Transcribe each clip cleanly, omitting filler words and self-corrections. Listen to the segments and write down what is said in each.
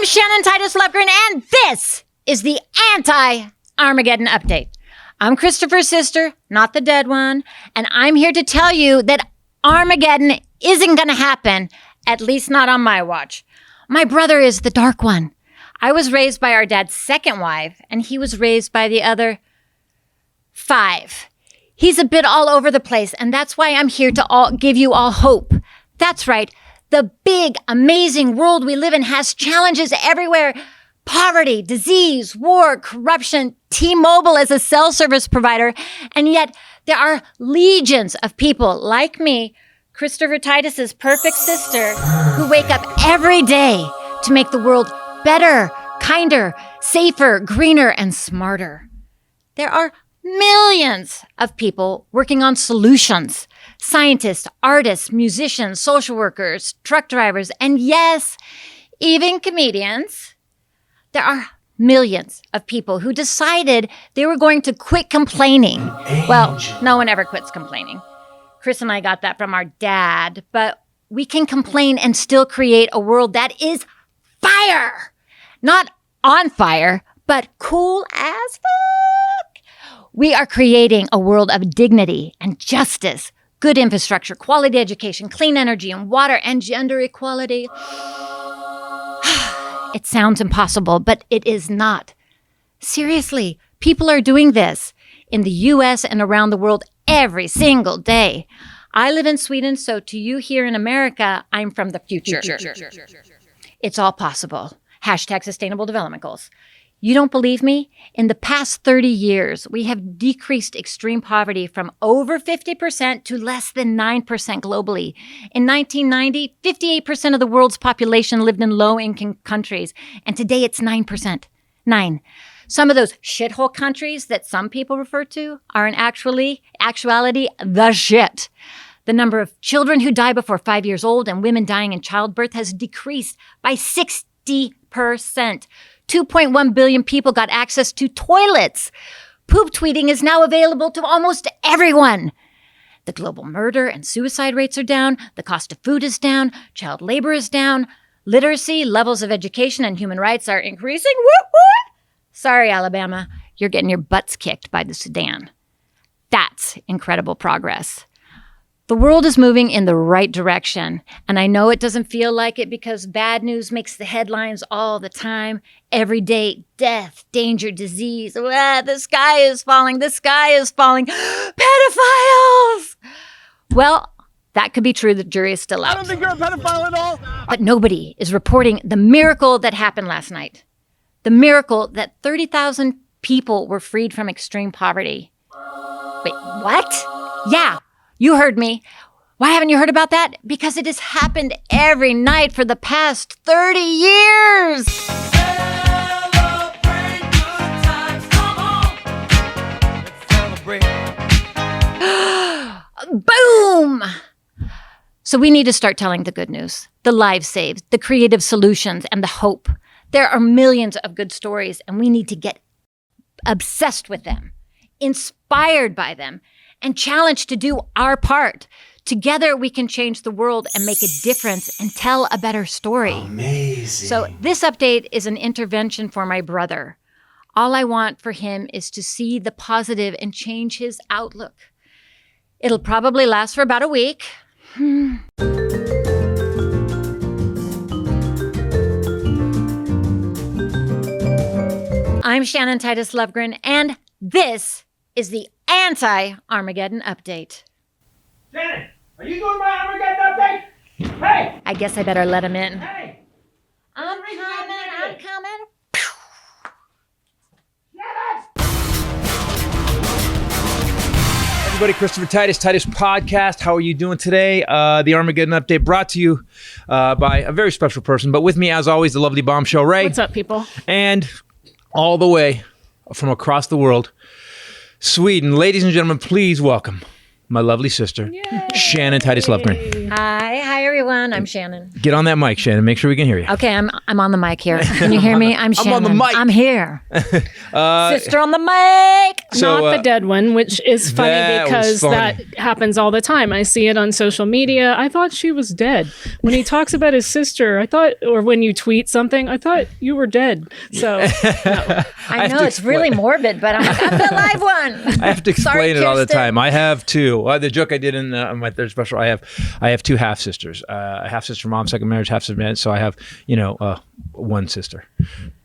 Shannon Titus Lovgren, and this is the Anti-Armageddon update. I'm Christopher's sister, not the dead one, and I'm here to tell you that Armageddon isn't going to happen, at least not on my watch. My brother is the dark one. I was raised by our dad's second wife, and he was raised by the other 5. He's a bit all over the place, and that's why I'm here to give you all hope. That's right. The big, amazing world we live in has challenges everywhere. Poverty, disease, war, corruption, T-Mobile as a cell service provider. And yet there are legions of people like me, Christopher Titus's perfect sister, who wake up every day to make the world better, kinder, safer, greener, and smarter. There are millions of people working on solutions. Scientists, artists, musicians, social workers, truck drivers, and yes, even comedians. There are millions of people who decided they were going to quit complaining. Well, no one ever quits complaining. Chris and I got that from our dad, but we can complain and still create a world that is fire. Not on fire, but cool as fuck. We are creating a world of dignity and justice, good infrastructure, quality education, clean energy and water, and gender equality. It sounds impossible, but it is not. Seriously, people are doing this in the U.S. and around the world every single day. I live in Sweden, so to you here in America, I'm from the future. It's all possible. Hashtag Sustainable Development Goals. You don't believe me? In the past 30 years, we have decreased extreme poverty from over 50% to less than 9% globally. In 1990, 58% of the world's population lived in low-income countries, and today it's 9%. 9. Some of those shithole countries that some people refer to are in actuality the shit. The number of children who die before 5 years old and women dying in childbirth has decreased by 60%. 2.1 billion people got access to toilets. Poop tweeting is now available to almost everyone. The global murder and suicide rates are down. The cost of food is down. Child labor is down. Literacy, levels of education, and human rights are increasing. Whoop, whoop. Sorry, Alabama. You're getting your butts kicked by the Sudan. That's incredible progress. The world is moving in the right direction, and I know it doesn't feel like it because bad news makes the headlines all the time. Every day, death, danger, disease. The sky is falling. The sky is falling. Pedophiles! Well, that could be true. The jury is still out. I don't think you're a pedophile at all. But nobody is reporting the miracle that happened last night. The miracle that 30,000 people were freed from extreme poverty. Wait, what? Yeah. You heard me. Why haven't you heard about that? Because it has happened every night for the past 30 years. Celebrate good times. Come on. Let's celebrate. Boom! So we need to start telling the good news, the lives saved, the creative solutions, and the hope. There are millions of good stories, and we need to get obsessed with them, inspired by them, and challenged to do our part. Together, we can change the world and make a difference and tell a better story. Amazing. So this update is an intervention for my brother. All I want for him is to see the positive and change his outlook. It'll probably last for about a week. I'm Shannon Titus Lovgren, and this is the Anti-Armageddon update. Shannon, are you doing my Armageddon update? Hey! I guess I better let him in. Hey! I'm coming. Everybody, Christopher Titus Podcast. How are you doing today? The Armageddon update brought to you by a very special person, but with me, as always, the lovely Bombshell Ray. What's up, people? And all the way from across the world, Sweden. Ladies and gentlemen, please welcome my lovely sister, Shannon Titus Lovgren. Hi everyone. I'm Shannon. Get on that mic, Shannon. Make sure we can hear you. Okay, I'm on the mic here. Can you hear me? I'm Shannon. on the mic. I'm here. Sister on the mic. So, Not the dead one, which is funny that was because funny. that happens all the time. I see it on social media. I thought she was dead. When he talks about his sister, I thought, or when you tweet something, I thought you were dead. So, no. I know it's really morbid, but I'm like, I'm the live one. I have to explain Sorry, it all the Kirsten. time. I have two. The joke I did in my third special. I have two half sisters. A half sister, mom, second marriage, half sister. So I have one sister.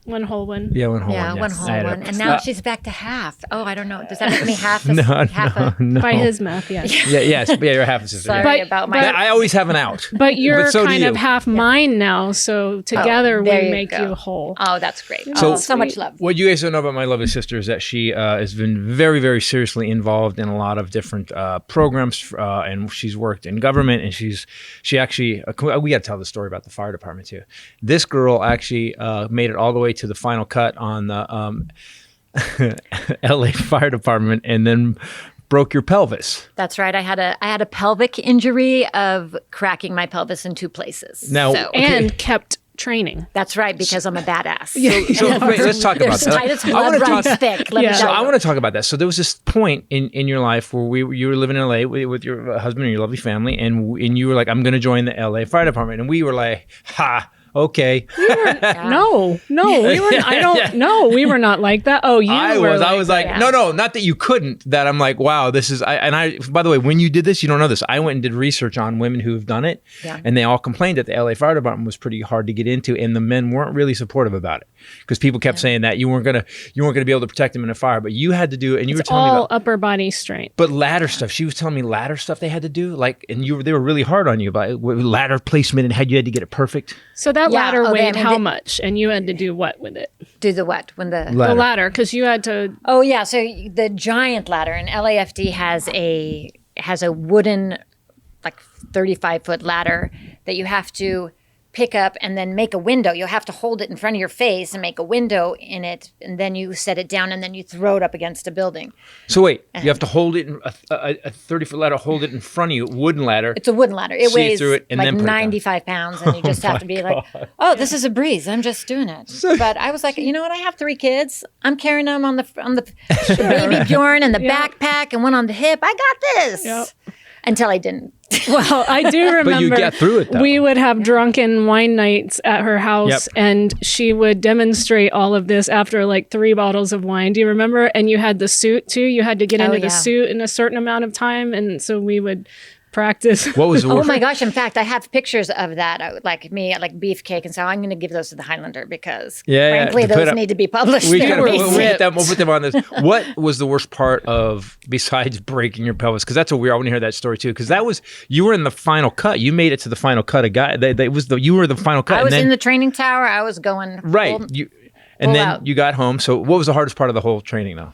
One whole one. Yeah, one whole Yeah, one. one yes. whole I had one. a- And now she's back to half. Oh, I don't know. Does that make me half a... No, half a, no. By his math, yes. Yeah, yes, yeah, you're half a sister. Sorry yeah. But- about my... but- I always have an out. But you're so do kind of you. half mine now, so together we there you make go. you whole. Oh, that's great. So- So much love. What you guys don't know about my lovely sister is that she has been very, very seriously involved in a lot of different programs, and she's worked in government. And she actually we got to tell the story about the fire department too. This girl actually made it all the way to the final cut on the LA Fire Department, and then broke your pelvis. That's right. I had a pelvic injury of cracking my pelvis in two places. Now- So, Okay. And kept training. that's right, because I'm a badass. So wait, let's talk about There's that. Titus I wanna blood runs talk- thick. Let me Yeah. So tell I you. want to talk about that. So there was this point in your life where you were living in LA with your husband and your lovely family, and you were like, I'm going to join the LA Fire Department, and we were like, ha. Okay. No, we were. I don't know. We were not like that. Oh, you I were. was like, that. no, not that you couldn't. That I'm like, wow, this is. By the way, when you did this, you don't know this. I went and did research on women who've done it, Yeah. and they all complained that the LA Fire Department was pretty hard to get into, and the men weren't really supportive about it because people kept saying that you weren't gonna be able to protect them in a fire, but you had to do, and you were It's telling me all about. upper body strength. But ladder stuff. She was telling me ladder stuff they had to do, like, and they were really hard on you about ladder placement and how you had to get it perfect. So that Yeah, ladder okay, I weighed mean, how the- much, and you had to do what with it? Do the what? When the... The Ladder. ladder, because you had to. Oh, yeah. So the giant ladder, and LAFD has a wooden, like 35-foot ladder that you have to pick up and then make a window. You'll have to hold it in front of your face and make a window in it, and then you set it down, and then you throw it up against a building. So wait, you have to hold it in a 30-foot ladder, hold it in front of you, wooden ladder. It's a wooden ladder. It See weighs through it and like then put it down. 95 pounds, and you just have to be like, oh, this is a breeze. I'm just doing it. But I was like, you know what? I have 3 kids. I'm carrying them on the baby Bjorn and the backpack and one on the hip. I got this. Yep. Until I didn't. Well, I do remember. But you get through it, though. We would have drunken wine nights at her house, Yep. and she would demonstrate all of this after like 3 bottles of wine. Do you remember? And you had the suit too. You had to get into yeah. the suit in a certain amount of time, and so we would practice. What was the Oh worst? my gosh! In fact, I have pictures of that, like me, like beefcake, and so I'm going to give those to the Highlander because, frankly, to put those up- need to be published. We They're gotta amazing. we'll put them on this. What was the worst part of besides breaking your pelvis? Because that's a weird. I want to hear that story too. Because that was you were in the final cut. You made it to the final cut. You were the final cut. I was and then, in the training tower. I was going right. full- And full then out. you got home. So what was the hardest part of the whole training though?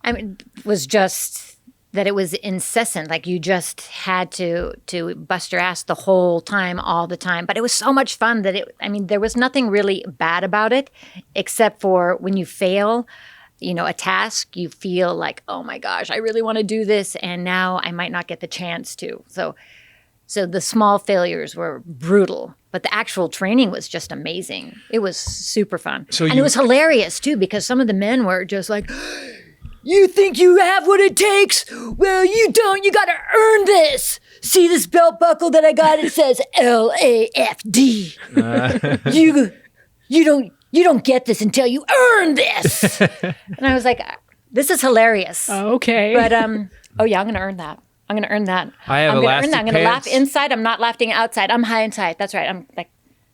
I mean, it was just that it was incessant. Like you just had to bust your ass the whole time, all the time. But it was so much fun that there was nothing really bad about it, except for when you fail, a task, you feel like, oh my gosh, I really want to do this, and now I might not get the chance to. So the small failures were brutal. But the actual training was just amazing. It was super fun. So and you- it was hilarious too, because some of the men were just like, you think you have what it takes? Well, you don't. You got to earn this. See this belt buckle that I got? It says LAFD. You don't get this until you earn this. And I was like, this is hilarious. Okay. But oh yeah, I'm going to earn that. I'm going to earn that. I have I'm gonna elastic I'm going to laugh pants. inside. I'm not laughing outside. I'm high inside. That's right.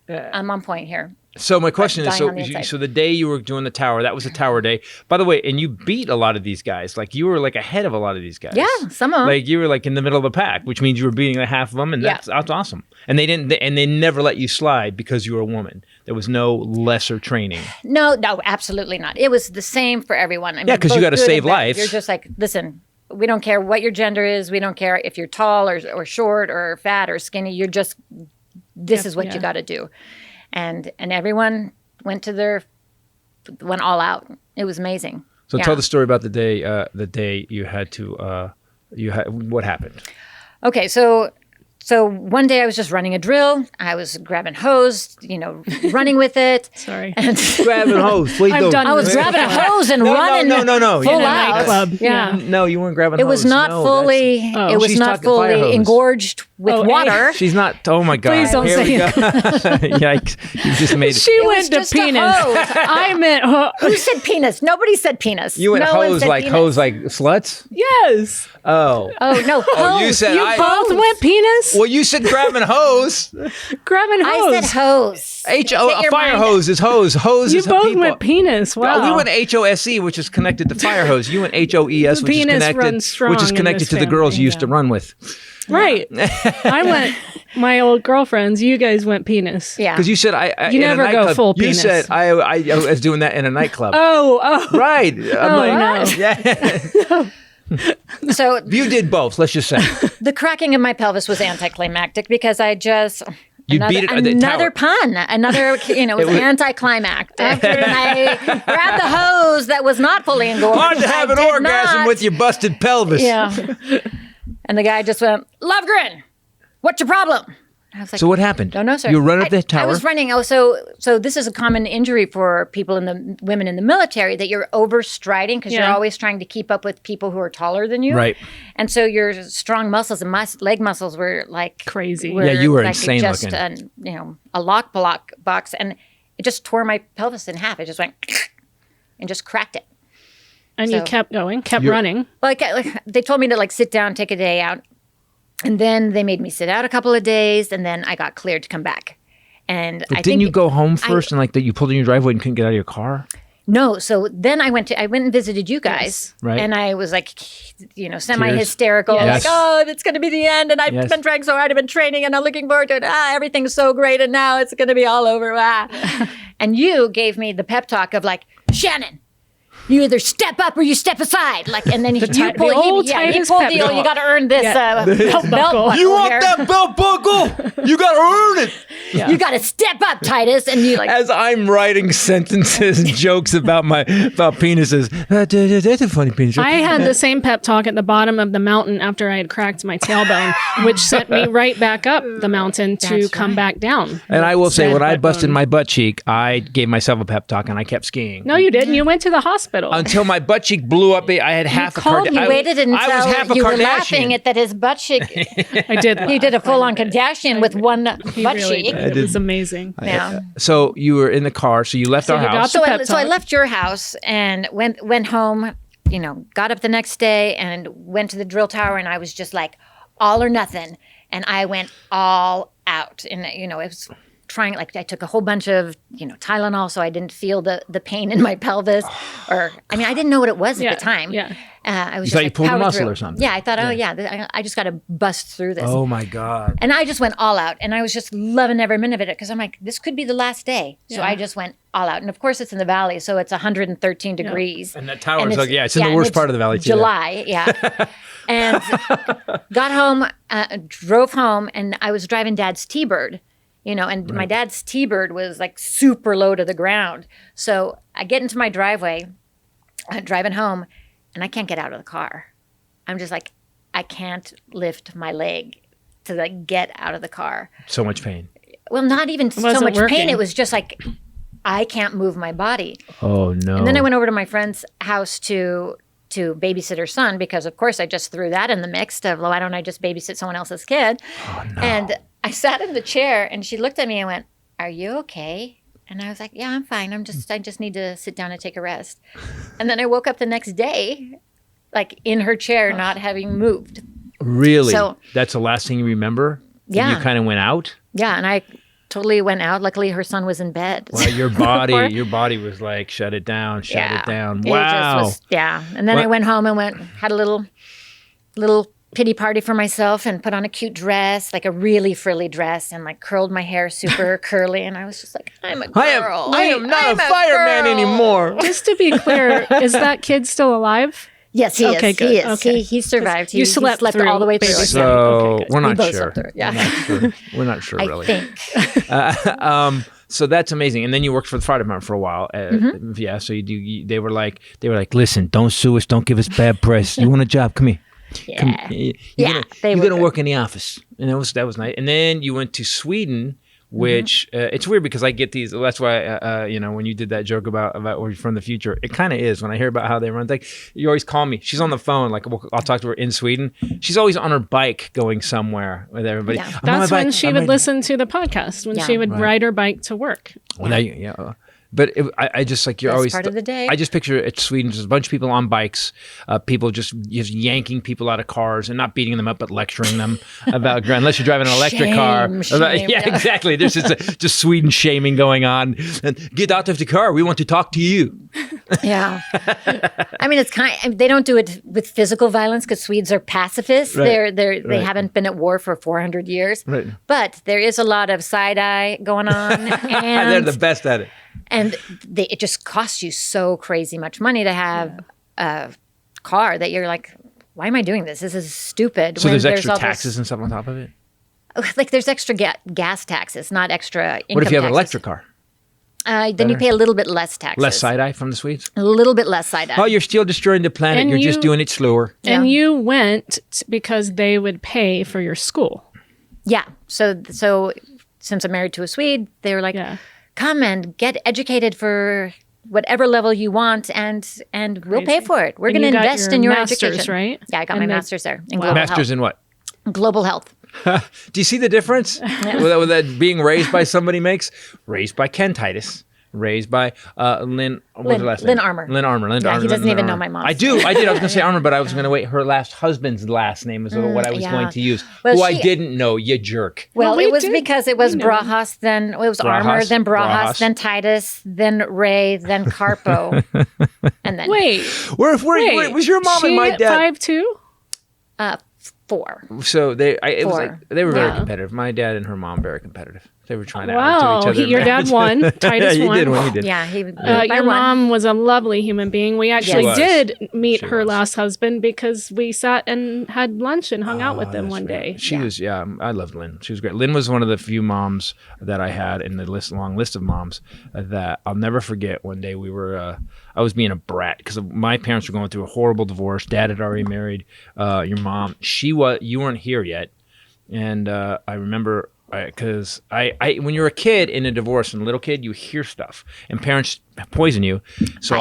I'm on point here. So my question is, dying on the inside. so the day you were doing the tower, that was a tower day. By the way, and you beat a lot of these guys. Like you were like ahead of a lot of these guys. Yeah, some of them. Like you were like in the middle of the pack, which means you were beating like half of them, and Yeah. that's awesome. And they never let you slide because you were a woman. There was no lesser training. No, absolutely not. It was the same for everyone. I mean, 'cause you both gotta good save and bad. lives. You're just like, listen, we don't care what your gender is. We don't care if you're tall or short or fat or skinny. You're just, this is what you yeah. got to do. And everyone went all out. It was amazing. So Yeah. tell the story about the day you had to what happened? Okay, so one day I was just running a drill. I was grabbing hose, running with it. Sorry. And Grabbing hose. What are you I've doing? done I was this grabbing a before. hose and running. No. Full In a out. nightclub. Yeah. No, you weren't grabbing It hose. was not No, fully. that's- It was She's not talking fire hose. fully engorged with Oh, water. She's not. Oh my God. Please don't Here say we go. Yikes. You just made it. She was went to just a penis. hose. I meant Who said penis? Nobody said penis. You went no one hose said like penis. hose like sluts? yes. Oh. Oh no! Oh, you hose. said You both went penis. Well, you said grabbing hose. Grabbing hose. I said hose. H Get O a your fire mind hose is hose. Hose You is both people. went penis. Wow. We went HOSE, which is connected to fire hose. You went HOES, which is Penis connected, runs strong which is in connected this to the girls family, you used to run with. Right. I went. My old girlfriends. You guys went penis. Yeah. Because you said You in a never go nightclub, full You penis. said I was doing that in a nightclub. Oh. Right. I'm Oh, like, no. yeah. So You did both. Let's just say the cracking of my pelvis was anticlimactic because I just. You another, beat it at the another tower. pun, another, it was anticlimactic. And I grabbed the hose that was not fully engorged. hard to have I an did orgasm not. with your busted pelvis. Yeah. And the guy just went, Lovgren, what's your problem? I was like, So what happened? no, sir. You were running up the tower. I was running. Oh, so this is a common injury for people women in the military, that you're overstriding because you're Yeah. always trying to keep up with people who are taller than you. Right. And so your strong muscles and leg muscles were like Crazy. Yeah, you were like insane just looking. A lock block box, and it just tore my pelvis in half. It just went and just cracked it. And you So- kept going, kept running. Like they told me to sit down, take a day out, and then they made me sit out a couple of days, and then I got cleared to come back. And But I didn't think you go home first and like that you pulled in your driveway and couldn't get out of your car? No, so then I went and visited you guys, Yes. Right. and I was semi-hysterical, Yes. like, oh, it's going to be the end, and I've Yes. been trying so hard, I've been training, and I'm looking forward to it. Everything's so great, and now it's going to be all over. And you gave me the pep talk of Shannon, you either step up or you step aside. And then he old pulled Titus the, pep you talk. got to earn this Yeah. belt buckle. You want here. that belt buckle? You got to earn it. You got to step up, Titus, and you As I'm writing sentences and jokes about penises. That's a funny penis. I had the same pep talk at the bottom of the mountain after I had cracked my tailbone, which sent me right back up the mountain to That's come right. back down. And I will say, Sad when I backbone. busted my butt cheek, I gave myself a pep talk and I kept skiing. No, you didn't. You went to the hospital. Until my butt cheek blew up. I had half a called. You waited until I was half a you were Kardashian. laughing at that his butt cheek. I did. He did a full-on Kardashian with one He butt really cheek. did. It was amazing. Yeah. So you were in the car. So you left our you house. got the So I pep talk. left your house and went home. Got up the next day and went to the drill tower, and I was just like, all or nothing. And I went all out, and it was trying. I took a whole bunch of Tylenol, so I didn't feel the pain in my pelvis, I didn't know what it was at the time. Yeah. I was You just thought you pulled a power muscle through. or something. Yeah, I thought, I just got to bust through this. Oh my God. And I just went all out, and I was just loving every minute of it because I'm like, this could be the last day. So Yeah. I just went all out, and of course it's in the valley, so it's 113 degrees. And that tower is it's in the and worst it's part of the valley too. July, yeah. And got home, drove home, and I was driving Dad's T-Bird, and my dad's T-Bird was super low to the ground. So I get into my driveway, driving home, and I can't get out of the car. I'm just like, I can't lift my leg to get out of the car. So much pain. Well, not even so wasn't much working. pain. It was just I can't move my body. Oh no. And then I went over to my friend's house to babysit her son because, of course, I just threw that in the mix of, why don't I just babysit someone else's kid? Oh, no. And I sat in the chair, and she looked at me and went, "Are you okay?" And I was like, "Yeah, I'm fine. I just need to sit down and take a rest." And then I woke up the next day, in her chair, not having moved. Really? So- That's the last thing you remember? Yeah. And you kind of went out? Yeah, and I totally went out. Luckily, her son was in bed. Well, your body was like, shut it down. It Wow. just was, and then I went home and had a little pity party for myself and put on a cute dress, a really frilly dress, and curled my hair super curly. And I was just like, I'm a girl. I am not I'm a fireman girl. anymore. Just to be clear, is that kid still alive? Yes, he Okay, is. good. He is. Okay. He survived. You slept through all the way through. basically. So Okay, good. we're We not both sure. slept through, yeah. We're not sure I really. think. So that's amazing. And then you worked for the fire department for a while. Yeah. So they were like, listen, don't sue us. Don't give us bad press. You want a job? Come here. Yeah. You're gonna work in the office, and that was nice. And then you went to Sweden, which it's weird because I get these. That's why when you did that joke about we're from the future, it kind of is. When I hear about how they run things, you always call me. She's on the phone. Like I'll talk to her in Sweden. She's always on her bike going somewhere with everybody. Yeah. That's when she would listen to the podcast, when she would ride her bike to work. Well, but I just like you're Best always part of the day. I just picture it Sweden, just a bunch of people on bikes, people just yanking people out of cars and not beating them up, but lecturing them about unless you're driving an electric car. Shame. Yeah, exactly. There's just Sweden shaming going on. And get out of the car. We want to talk to you. Yeah. I mean, they don't do it with physical violence because Swedes are pacifists. Right. They haven't been at war for 400 years. Right. But there is a lot of side eye going on. And They're the best at it. And it just costs you so crazy much money to have a car that you're like, why am I doing this? This is stupid. So there's extra all taxes and stuff on top of it? Like there's extra gas taxes, not extra income What if you have an taxes. electric car? Then you pay a little bit less taxes. Less side-eye from the Swedes? A little bit less side eye. Oh, you're still destroying the planet. And You're just doing it slower. And you went because they would pay for your school. Yeah. So since I'm married to a Swede, they were like, come and get educated for whatever level you want, and we'll pay for it. We're going to invest in your education. Right? Yeah, I got my master's there in global Master's health. in what? Global health. Do you see the difference? with that being raised by somebody makes? Raised by Ken Titus. Raised by Lynn. What's her last name? Lynn Armour. Lynn Armour. Yeah, he doesn't even know my mom. I did. I was going to say Armour, but I was going to wait. Her last husband's last name is what I was going to use. Well, who I didn't know. You jerk. Well, we it was did. because it was Brahas, then it was Armour, then Brahas, Brahas. then Titus, then Ray, then Carpo, and then Wait. Where was your mom and my dad? 5'2"? 4. So they were Four. very competitive. My dad and her mom very competitive. They were trying to Wow. outdo each other. in Your dad marriage. won. Titus yeah, won. he did when he did. Yeah, he. Your mom was a lovely human being. We actually was. did meet She her was. last husband because we sat and had lunch and hung out with them one day. She was, I loved Lynn. She was great. Lynn was one of the few moms that I had in the long list of moms that I'll never forget. One day I was being a brat because my parents were going through a horrible divorce. Dad had already married your mom. You weren't here yet. And I remember, because when you're a kid in a divorce and a little kid, you hear stuff and parents poison you. So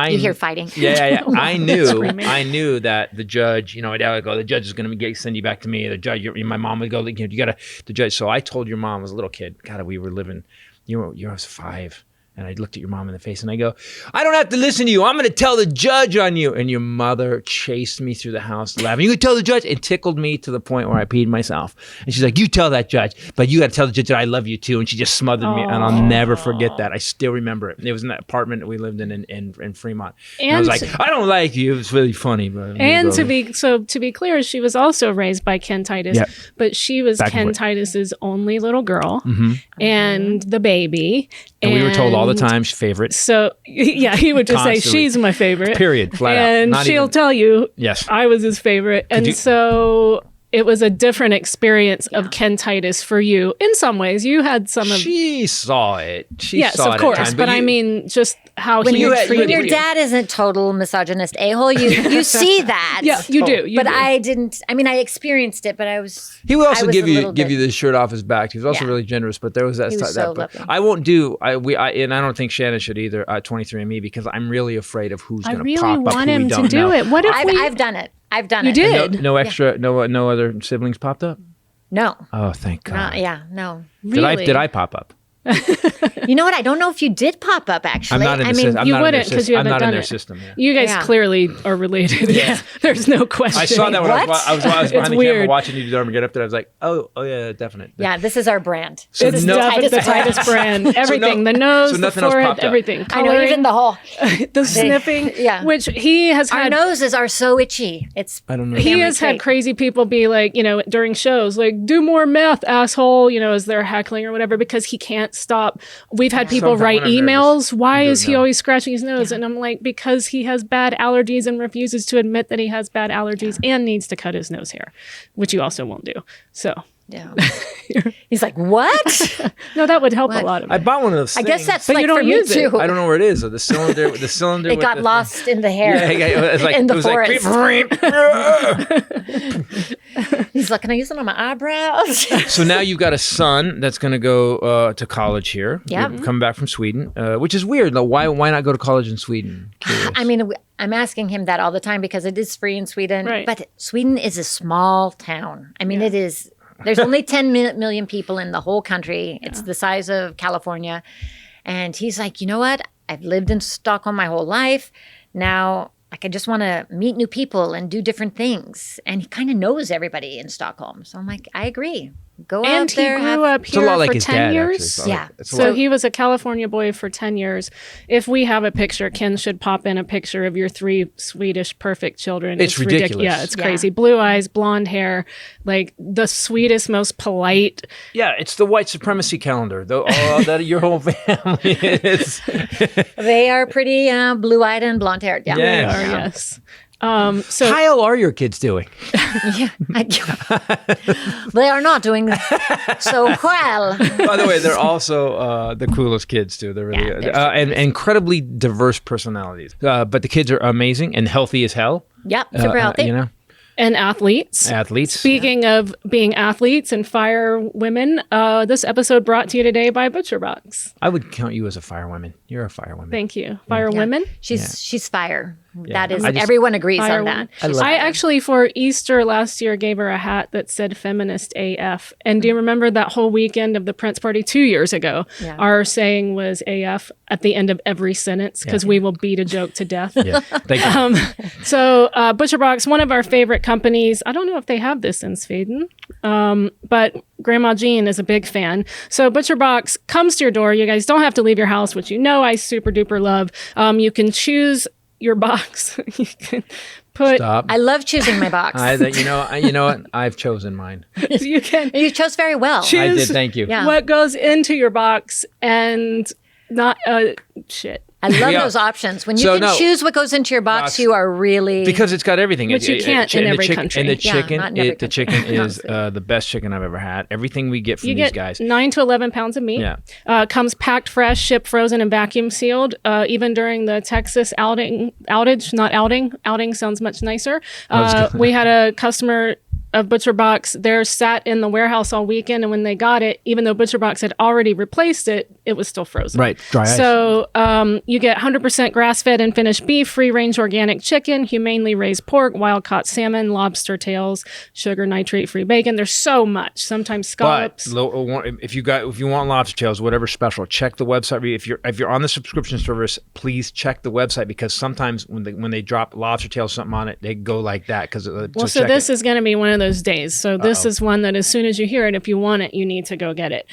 You hear fighting. Yeah. I knew that the judge, my dad would go, the judge is going to send you back to me. The judge, my mom would go, you got to, the judge. So I told your mom, I was a little kid, God, we were living, I was 5. And I looked at your mom in the face and I go, I don't have to listen to you. I'm going to tell the judge on you. And your mother chased me through the house laughing. You could tell the judge. It tickled me to the point where I peed myself. And she's like, you tell that judge, but you got to tell the judge that I love you too. And she just smothered me. And I'll never forget that. I still remember it. It was in that apartment that we lived in Fremont. And I was like, I don't like you. It was really funny. But And to be clear, she was also raised by Ken Titus, but she was Ken Titus's only little girl and the baby. And we were told all the time she's favorite. So yeah, he would just say she's my favorite. Period. Flat out. And she'll tell you, yes, I was his favorite. And so it was a different experience of Ken Titus for you. In some ways, you had some of. She saw it. Yes, saw of it course. at times, But I mean, just how When he treated when your dad isn't total misogynist a-hole, you see that. Yeah, you do. But I didn't. I mean, I experienced it, but I was. He would also I was give a you little bit- the shirt off his back. He was also really generous, but there was that He was so but lovely. I won't do. And I don't think Shannon should either. 23andMe because I'm really afraid of who's I going to really pop up. want who we him to don't do know. it. What if I've done it. I've done You it. did? No extra. No other siblings popped up. No. Oh, thank God. No. Really? Did I pop up? You know what? I don't know if you did pop up, actually. I'm not in the system. you wouldn't because you I'm haven't not done in their it. system. Yeah. You guys clearly are related. Yeah. There's no question. I saw that when I was behind the camera weird. watching you do Armageddon up there. I was like, oh yeah, definite. Yeah, this is our brand. So This is no- Titus the brand. Titus brand. Everything. The so nose, the nothing else forehead, popped up. everything. I know, even the whole. the sniffing. Yeah. Which he has Our had. noses are so itchy. It's. I don't know. He family has had trait. crazy people be like, during shows, like, do more meth, asshole, as they're heckling or whatever, because he can't stop. We've had people Sometimes write when I'm emails. Why nervous, is he always scratching his nose? And I'm like, because he has bad allergies and refuses to admit that he has bad allergies and needs to cut his nose hair, which you also won't do. So Yeah. He's like, what? No, that would help What? a lot of I it. bought one of those I things. guess that's But like you don't for me use it. too. I don't know where it is. The cylinder. The cylinder. It with got the, lost in the hair. Yeah, it was like, in the it was like, He's like, can I use it on my eyebrows? So now you've got a son that's going to go to college here. Yeah. You're coming back from Sweden, which is weird. Though. Why not go to college in Sweden? Curious. I mean, I'm asking him that all the time because it is free in Sweden. Right. But Sweden is a small town. I mean, it is. There's only 10 million people in the whole country. It's the size of California. And he's like, you know what? I've lived in Stockholm my whole life. Now, like, I just want to meet new people and do different things. And he kind of knows everybody in Stockholm. So I'm like, I agree. Go And out there. he grew up It's a here lot like for his 10 dad. years. Actually. Yeah. It's a So lot. he was a California boy for 10 years. If we have a picture, Ken should pop in a picture of your 3 Swedish perfect children. It's ridiculous. Yeah, it's Yeah. crazy. Blue eyes, blonde hair, like the sweetest, most polite. Yeah, it's the white supremacy calendar. That your whole family is. They are pretty blue-eyed and blonde-haired. Yeah. Yeah. They are, yes. So How are your kids doing? Yeah. They are not doing so well. By the way, they're also the coolest kids too. They're really Yeah, they're and incredibly diverse personalities. But the kids are amazing and healthy as hell. Yep. Super healthy. You know, and athletes. athletes. Speaking of being athletes and fire women, this episode brought to you today by ButcherBox. I would count you as a firewoman. You're a firewoman. Thank you. Fire Yeah. women. She's fire. That is, I just- everyone agrees Fire on that. woman. She's love I fire. actually, for Easter last year, gave her a hat that said feminist AF. And do you remember that whole weekend of the Prince party 2 years ago? Yeah. Our saying was AF at the end of every sentence because we will beat a joke to death. Yeah. Thank you. So ButcherBox, one of our favorite companies. I don't know if they have this in Sweden, but Grandma Jean is a big fan. So ButcherBox comes to your door. You guys don't have to leave your house, which you know I super duper love. You can choose your box. You can put. Stop. I love choosing my box. You know what? I've chosen mine. You can You chose very well. choose I did. Thank you. Yeah. what goes into your box and not shit. I love Yeah. those options. When you So, can no. choose what goes into your box, you are really Because it's got everything. Which you can't in every country. And the Yeah, chicken, not in every the country. chicken is Honestly. the best chicken I've ever had. Everything we get from You these get guys. 9 to 11 pounds of meat. Yeah. Comes packed fresh, shipped frozen, and vacuum sealed. Even during the Texas outing sounds much nicer. We had a customer of ButcherBox, they're sat in the warehouse all weekend, and when they got it, even though ButcherBox had already replaced it, it was still frozen. Right, dry ice. So you get 100% grass-fed and finished beef, free-range organic chicken, humanely raised pork, wild-caught salmon, lobster tails, sugar nitrate-free bacon. There's so much. Sometimes But scallops. if you want lobster tails, whatever special, check the website. If you're on the subscription service, please check the website because sometimes when they drop lobster tails something on it, they go like that Well, so this is going to be one of those days. So this is one that as soon as you hear it, if you want it, you need to go get it.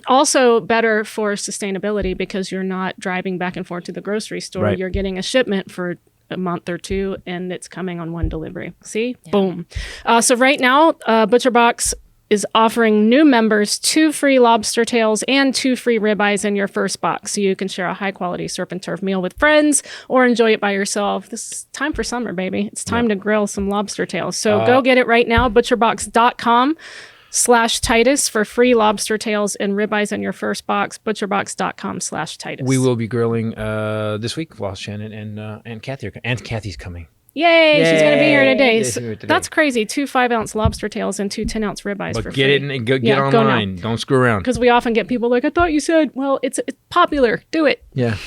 Also better for sustainability because you're not driving back and forth to the grocery store. Right. You're getting a shipment for a month or two and it's coming on one delivery. See? Boom. So right now, ButcherBox is offering new members 2 free lobster tails and 2 free ribeyes in your first box. So you can share a high quality surf and turf meal with friends or enjoy it by yourself. This is time for summer, baby. It's time to grill some lobster tails. So go get it right now. ButcherBox.com/Titus for free lobster tails and ribeyes in your first box. ButcherBox.com/Titus. we will be grilling this week while Shannon and Kathy are and Kathy's coming. Yay, she's going to be here today. Yay, So she's here today. that's crazy. 2 5-ounce lobster tails and 2 10-ounce ribeyes for But free. get it and get Yeah, go now. online. Don't screw around. Because we often get people like, I thought you said, well, it's popular. Do it. Yeah.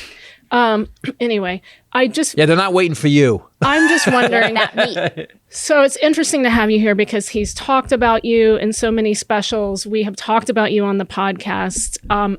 Anyway, Yeah, they're not waiting for you. I'm just wondering. that meat. So it's interesting to have you here because he's talked about you in so many specials. We have talked about you on the podcast.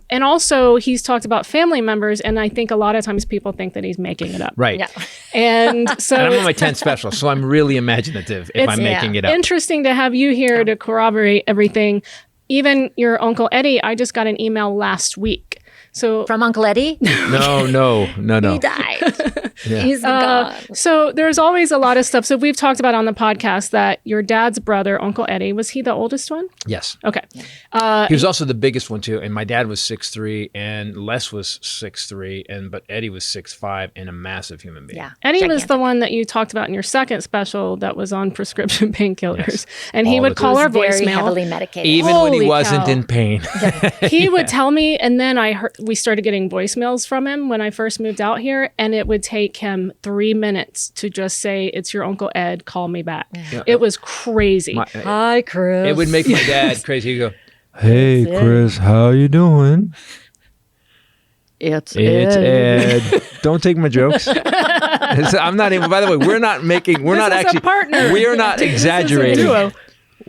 And also he's talked about family members. And I think a lot of times people think that he's making it up. Right. Yeah. And so And I'm on it's my 10th special, so I'm really imaginative if I'm making it up. interesting to have you here to corroborate everything. Even your Uncle Eddie, I just got an email last week So From Uncle Eddie? No. He died. He's gone. So there's always a lot of stuff. So we've talked about on the podcast that your dad's brother, Uncle Eddie, was he the oldest one? Yes. Okay. He was also the biggest one too, and my dad was 6'3", and Les was 6'3", but Eddie was 6'5", and a massive human being. Yeah. Eddie was Gigantic. the one that you talked about in your second special that was on prescription painkillers. Yes. And he All would the call time. our Very voicemail. heavily medicated. Even when he Holy wasn't cow. in pain. He would tell me, and then we started getting voicemails from him when I first moved out here, and it would take him 3 minutes to just say, "It's your Uncle Ed, call me back." Yeah. It was crazy. Hi, Chris. It would make my dad crazy. He'd go, "Hey, Chris, how you doing?" It's Ed. Don't take my jokes. I'm not even. By the way, we're not This is a partner. We are not This is a exaggerating. duo.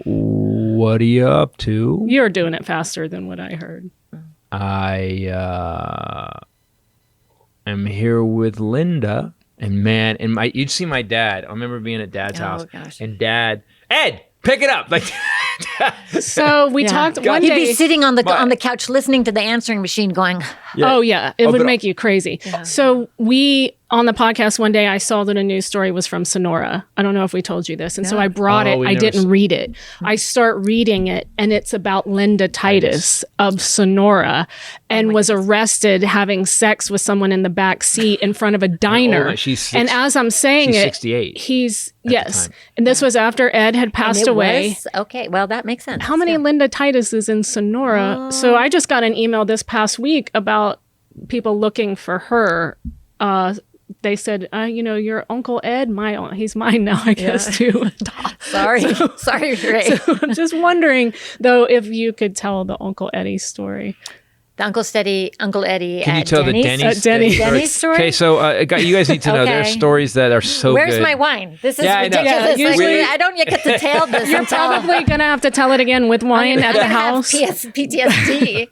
What are you up to? You're doing it faster than what I heard. I am here with Linda, and man, you'd see my dad. I remember being at Dad's house, gosh. and Dad, Ed, pick it up, like. So we talked one He'd day. be sitting on the couch listening to the answering machine going, Oh yeah, it would but- make you crazy. So we on the podcast one day, I saw that a news story was from Sonora. I don't know if we told you this, and so I brought Oh, it. we I never didn't read it. I start reading it, and it's about Linda Titus of Sonora, and was arrested having sex with someone in the back seat in front of a diner. she's and as I'm saying she's it, 68 he's the yes, time. and this was after Ed had passed it away. was? Okay, well, that makes sense. How many Linda Tituses in Sonora? So I just got an email this past week about people looking for her. They said, your Uncle Ed, he's mine now, I guess, too. Sorry, Ray. I'm just wondering, though, if you could tell the Uncle Eddie story. The Uncle Eddie Can you at tell Denny's? the Denny's Denny's story? Okay, so you guys need to know there are Okay. stories that are so Where's good. my wine? This is Yeah, I know. ridiculous. Yeah, Like, usually- I don't yet get to tell this You're until probably going to have to tell it again with wine at the house. PTSD.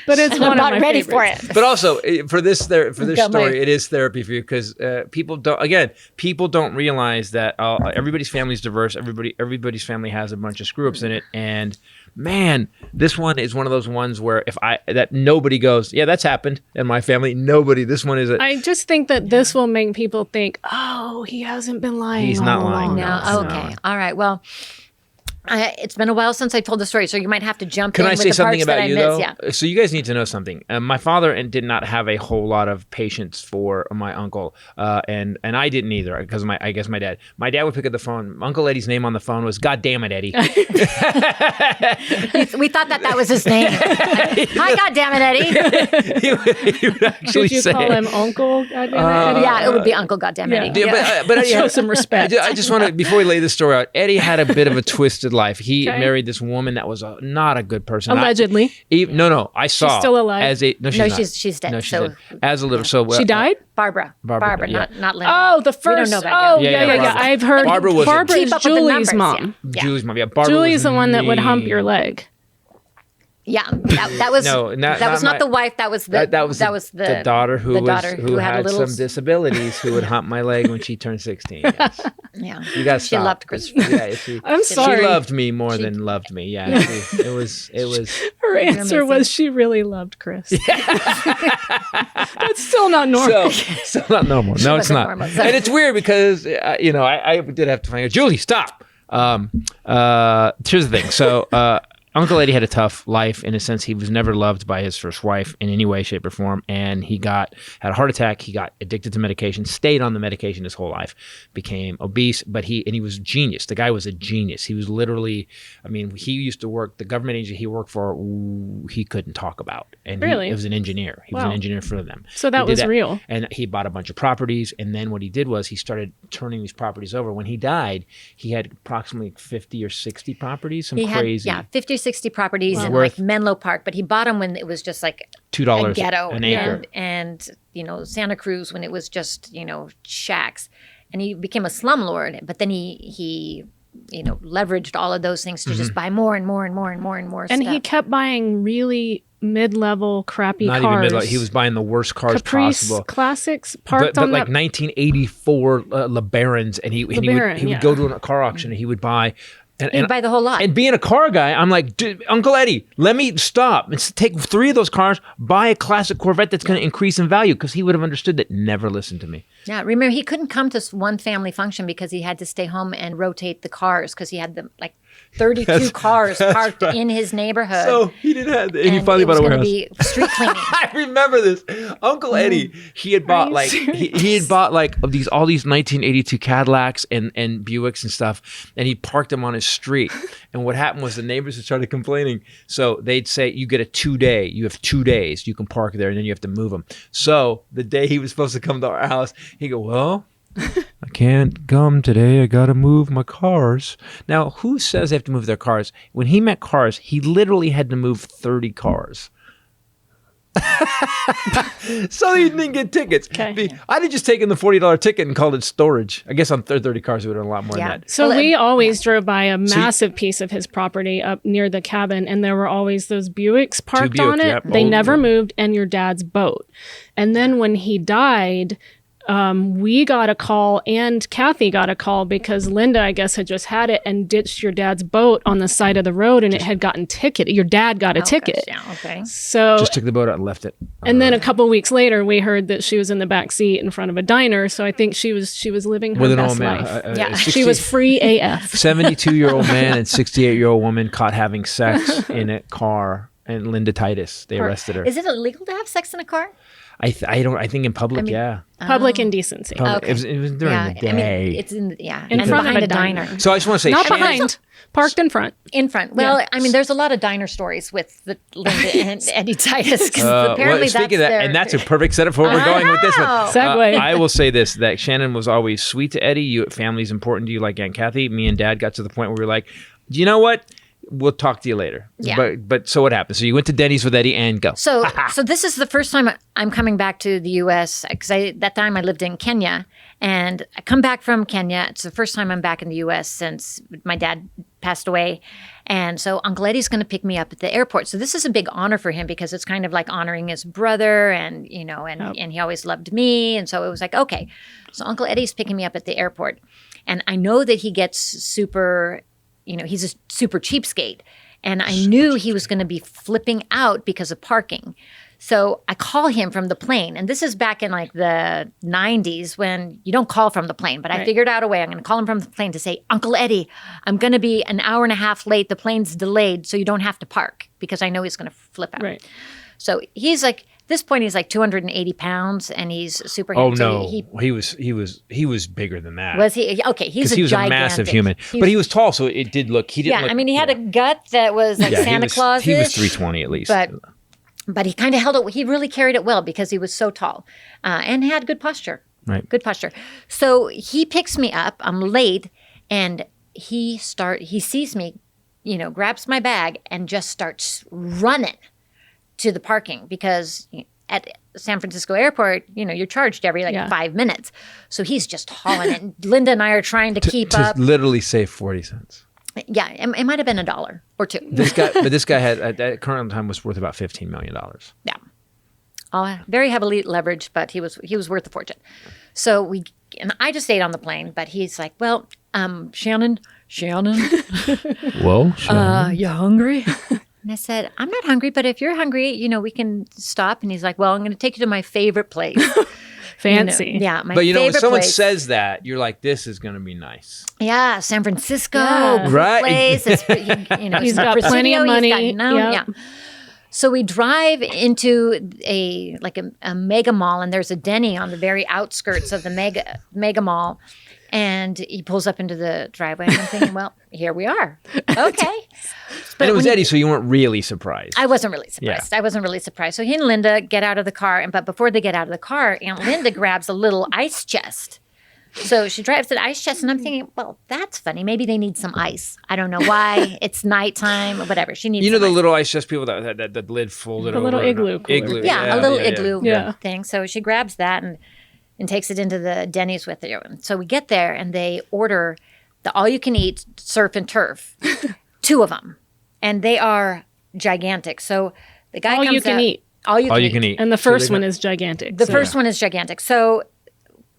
But it's I'm one of not my ready favorites. for it. But also for this Got my- story, it is therapy for you because people don't realize that everybody's family is diverse. Everybody's family has a bunch of screw ups in it, and man, this one is one of those ones where that nobody goes, yeah, that's happened in my family. Nobody. This one is I just think that this will make people think, oh, he hasn't been lying. He's not all lying, along. no. No, okay. All right. Well, it's been a while since I told the story, so you might have to jump Can in I with say the something parts that about I you missed. though? Yeah. So you guys need to know something. My father did not have a whole lot of patience for my uncle, and I didn't either because I guess my dad. My dad would pick up the phone. Uncle Eddie's name on the phone was "God damn it, Eddie." We thought that was his name. Hi, goddammit, Eddie. he would actually Did you say call it. him Uncle? Goddammit? Yeah, it would be Uncle Goddammit Eddie. Yeah, but Show some respect. I just want to, before we lay this story out, Eddie had a bit of a twisted life. He Okay. married this woman that was not a good person. Allegedly. No, I saw. still alive? No, she's No, not. she's dead. No, she's So- dead. As a little. So She died? Barbara, Barbara, yeah. not Linda. Oh, the We don't first. know that Oh, yet. yeah. Barbara. I've heard. Barbara was a- Barbara Keep is up with the Julie's numbers, mom. Yeah. Julie's mom. Yeah, Barbara Julie's was the one that would hump mean. your leg. Yeah, that was No, not that was my- not the wife. That was the That was the daughter who had a had little some disabilities who would hump my leg when she turned 16. Yes. yeah. You got to She stop. loved Chris. Yeah, she, I'm sorry. She loved me more than loved me. Yeah, it was. Her answer amazing. was she really loved Chris. That's still not normal. So not normal. No, it's wasn't not. normal, so- And it's weird because I did have to find out. Julie, stop. Here's the thing. So Uncle Eddie had a tough life in a sense. He was never loved by his first wife in any way, shape, or form. And he had a heart attack. He got addicted to medication, stayed on the medication his whole life, became obese, but he was a genius. The guy was a genius. He was literally, he used to work, the government agency he worked for, he couldn't talk about. And Really? he was an engineer. He was Wow. an engineer for them. So that He did was real. And he bought a bunch of properties. And then what he did was he started turning these properties over. When he died, he had approximately 50 or 60 properties, some He had crazy. 50 or 60 properties in Worth- like Menlo Park, but he bought them when it was just like $2 a ghetto an acre. and Santa Cruz when it was just shacks, and he became a slumlord. But then he leveraged all of those things to just buy more and more and more and more and more And stuff. he kept buying really mid-level crappy Not cars. even middle. He was buying the worst cars Caprice possible. Classics But parked on like that. 1984 LeBarons, and he would LeBaron, go to a car auction and he would buy He'd buy the whole lot. And being a car guy, I'm like, dude, Uncle Eddie, let me stop and take 3 of those cars, buy a classic Corvette that's going to increase in value, because he would have understood that. Never listened to me. Yeah, remember, he couldn't come to one family function because he had to stay home and rotate the cars because he had them like 32 cars parked in his neighborhood. So he didn't have, and he finally bought a warehouse. It was going to be street cleaning. I remember this. Uncle Eddie, he had bought he had bought like all these 1982 Cadillacs and Buicks and stuff, and he parked them on his street. And what happened was the neighbors had started complaining. So they'd say, you get a 2-day, you have 2 days, you can park there, and then you have to move them. So the day he was supposed to come to our house, he go, well, I can't come today. I got to move my cars. Now, who says they have to move their cars? When he meant cars, he literally had to move 30 cars. So he didn't get tickets. Okay. I'd have just taken the $40 ticket and called it storage. I guess on 30 cars, it would have been a lot more than that. So we always drove by a massive piece of his property up near the cabin, and there were always those Buicks parked on it. Yep. They never moved, and your dad's boat. And then when he died, we got a call, and Kathy got a call, because Linda, I guess, had just had it and ditched your dad's boat on the side of the road, and it had gotten ticketed. Your dad got a ticket. Yeah, okay. So Just took the boat out and left it. and then a couple weeks later, we heard that she was in the back seat in front of a diner. So I think she was living her With an best old man. life. Yeah. She was free AF. 72-year-old man and 68-year-old woman caught having sex in a car, and Linda Titus, they arrested her. Is it illegal to have sex in a car? I think in public, yeah. Public indecency. Public. Okay. It was during the day. I mean, it's in In and front of behind a diner. So I just want to say, Not Shannon- behind. Parked in front. in front. Well, I mean, there's a lot of diner stories with the Linda and Eddie Titus. 'Cause apparently, speaking that's of that, and that's a perfect setup for where we're I going with this one. know. Segue. I will say this: that Shannon was always sweet to Eddie. Family's important to you, like Aunt Kathy. Me and Dad got to the point where we were like, you know what? We'll talk to you later. Yeah. But so what happened? So you went to Denny's with Eddie and go. So this is the first time I'm coming back to the U.S. because that time I lived in Kenya, and I come back from Kenya. It's the first time I'm back in the U.S. since my dad passed away, and so Uncle Eddie's going to pick me up at the airport. So this is a big honor for him because it's kind of like honoring his brother, and and he always loved me, and so it was like, okay, so Uncle Eddie's picking me up at the airport, and I know that he gets super. He's a super cheapskate. And I knew he was going to be flipping out because of parking. So I call him from the plane. And this is back in like the 90s when you don't call from the plane. But I figured out a way. I'm going to call him from the plane to say, Uncle Eddie, I'm going to be an hour and a half late. The plane's delayed, so you don't have to park, because I know he's going to flip out. Right. So he's like, at this point, he's like 280 pounds, and he's super Oh handsome. no, he was bigger than that. Was he? Okay, he's Because he was a massive human, but he was tall, so it did look. He didn't. Yeah, look, I mean, he had a gut that was like Santa Claus. He was 320 at least. But he kind of held it. He really carried it well because he was so tall, and had good posture. Right. Good posture. So he picks me up. I'm late, and he sees me, grabs my bag and just starts running to the parking, because at San Francisco airport, you're charged every 5 minutes. So he's just hauling it. And Linda and I are trying to keep up. Literally save 40 cents. Yeah, it might have been $1 or $2. This guy had at that current time was worth about $15 million. Yeah. Very heavily leveraged, but he was worth a fortune. So I just stayed on the plane, but he's like, well, Shannon, Whoa, you hungry? And I said, I'm not hungry, but if you're hungry, we can stop. And he's like, well, I'm going to take you to my favorite place. Fancy. Yeah, my But favorite when someone place. says that, you're like, this is going to be nice. Yeah, San Francisco, Yeah. Right. place. It's, He's got plenty of money. Yeah. So we drive into a mega mall, and there's a Denny on the very outskirts of the mega mall. And he pulls up into the driveway, and I'm thinking, well, here we are. Okay. And it was Eddie, so you weren't really surprised. I wasn't really surprised. Yeah. I wasn't really surprised. So he and Linda get out of the car, but before they get out of the car, Aunt Linda grabs a little ice chest. So she drives the ice chest, and I'm thinking, well, that's funny. Maybe they need some ice. I don't know why. It's nighttime or whatever. She needs. the ice. little ice chest people that had the lid folded The over. little igloo cooler. Igloo. Yeah, a little igloo Yeah. thing. So she grabs that and takes it into the Denny's with her. And so we get there, and they order the all-you-can-eat surf and turf, 2 of them, and they are gigantic. So the guy All comes you can out, eat. all you can eat. And the first one is gigantic. The first one is gigantic. So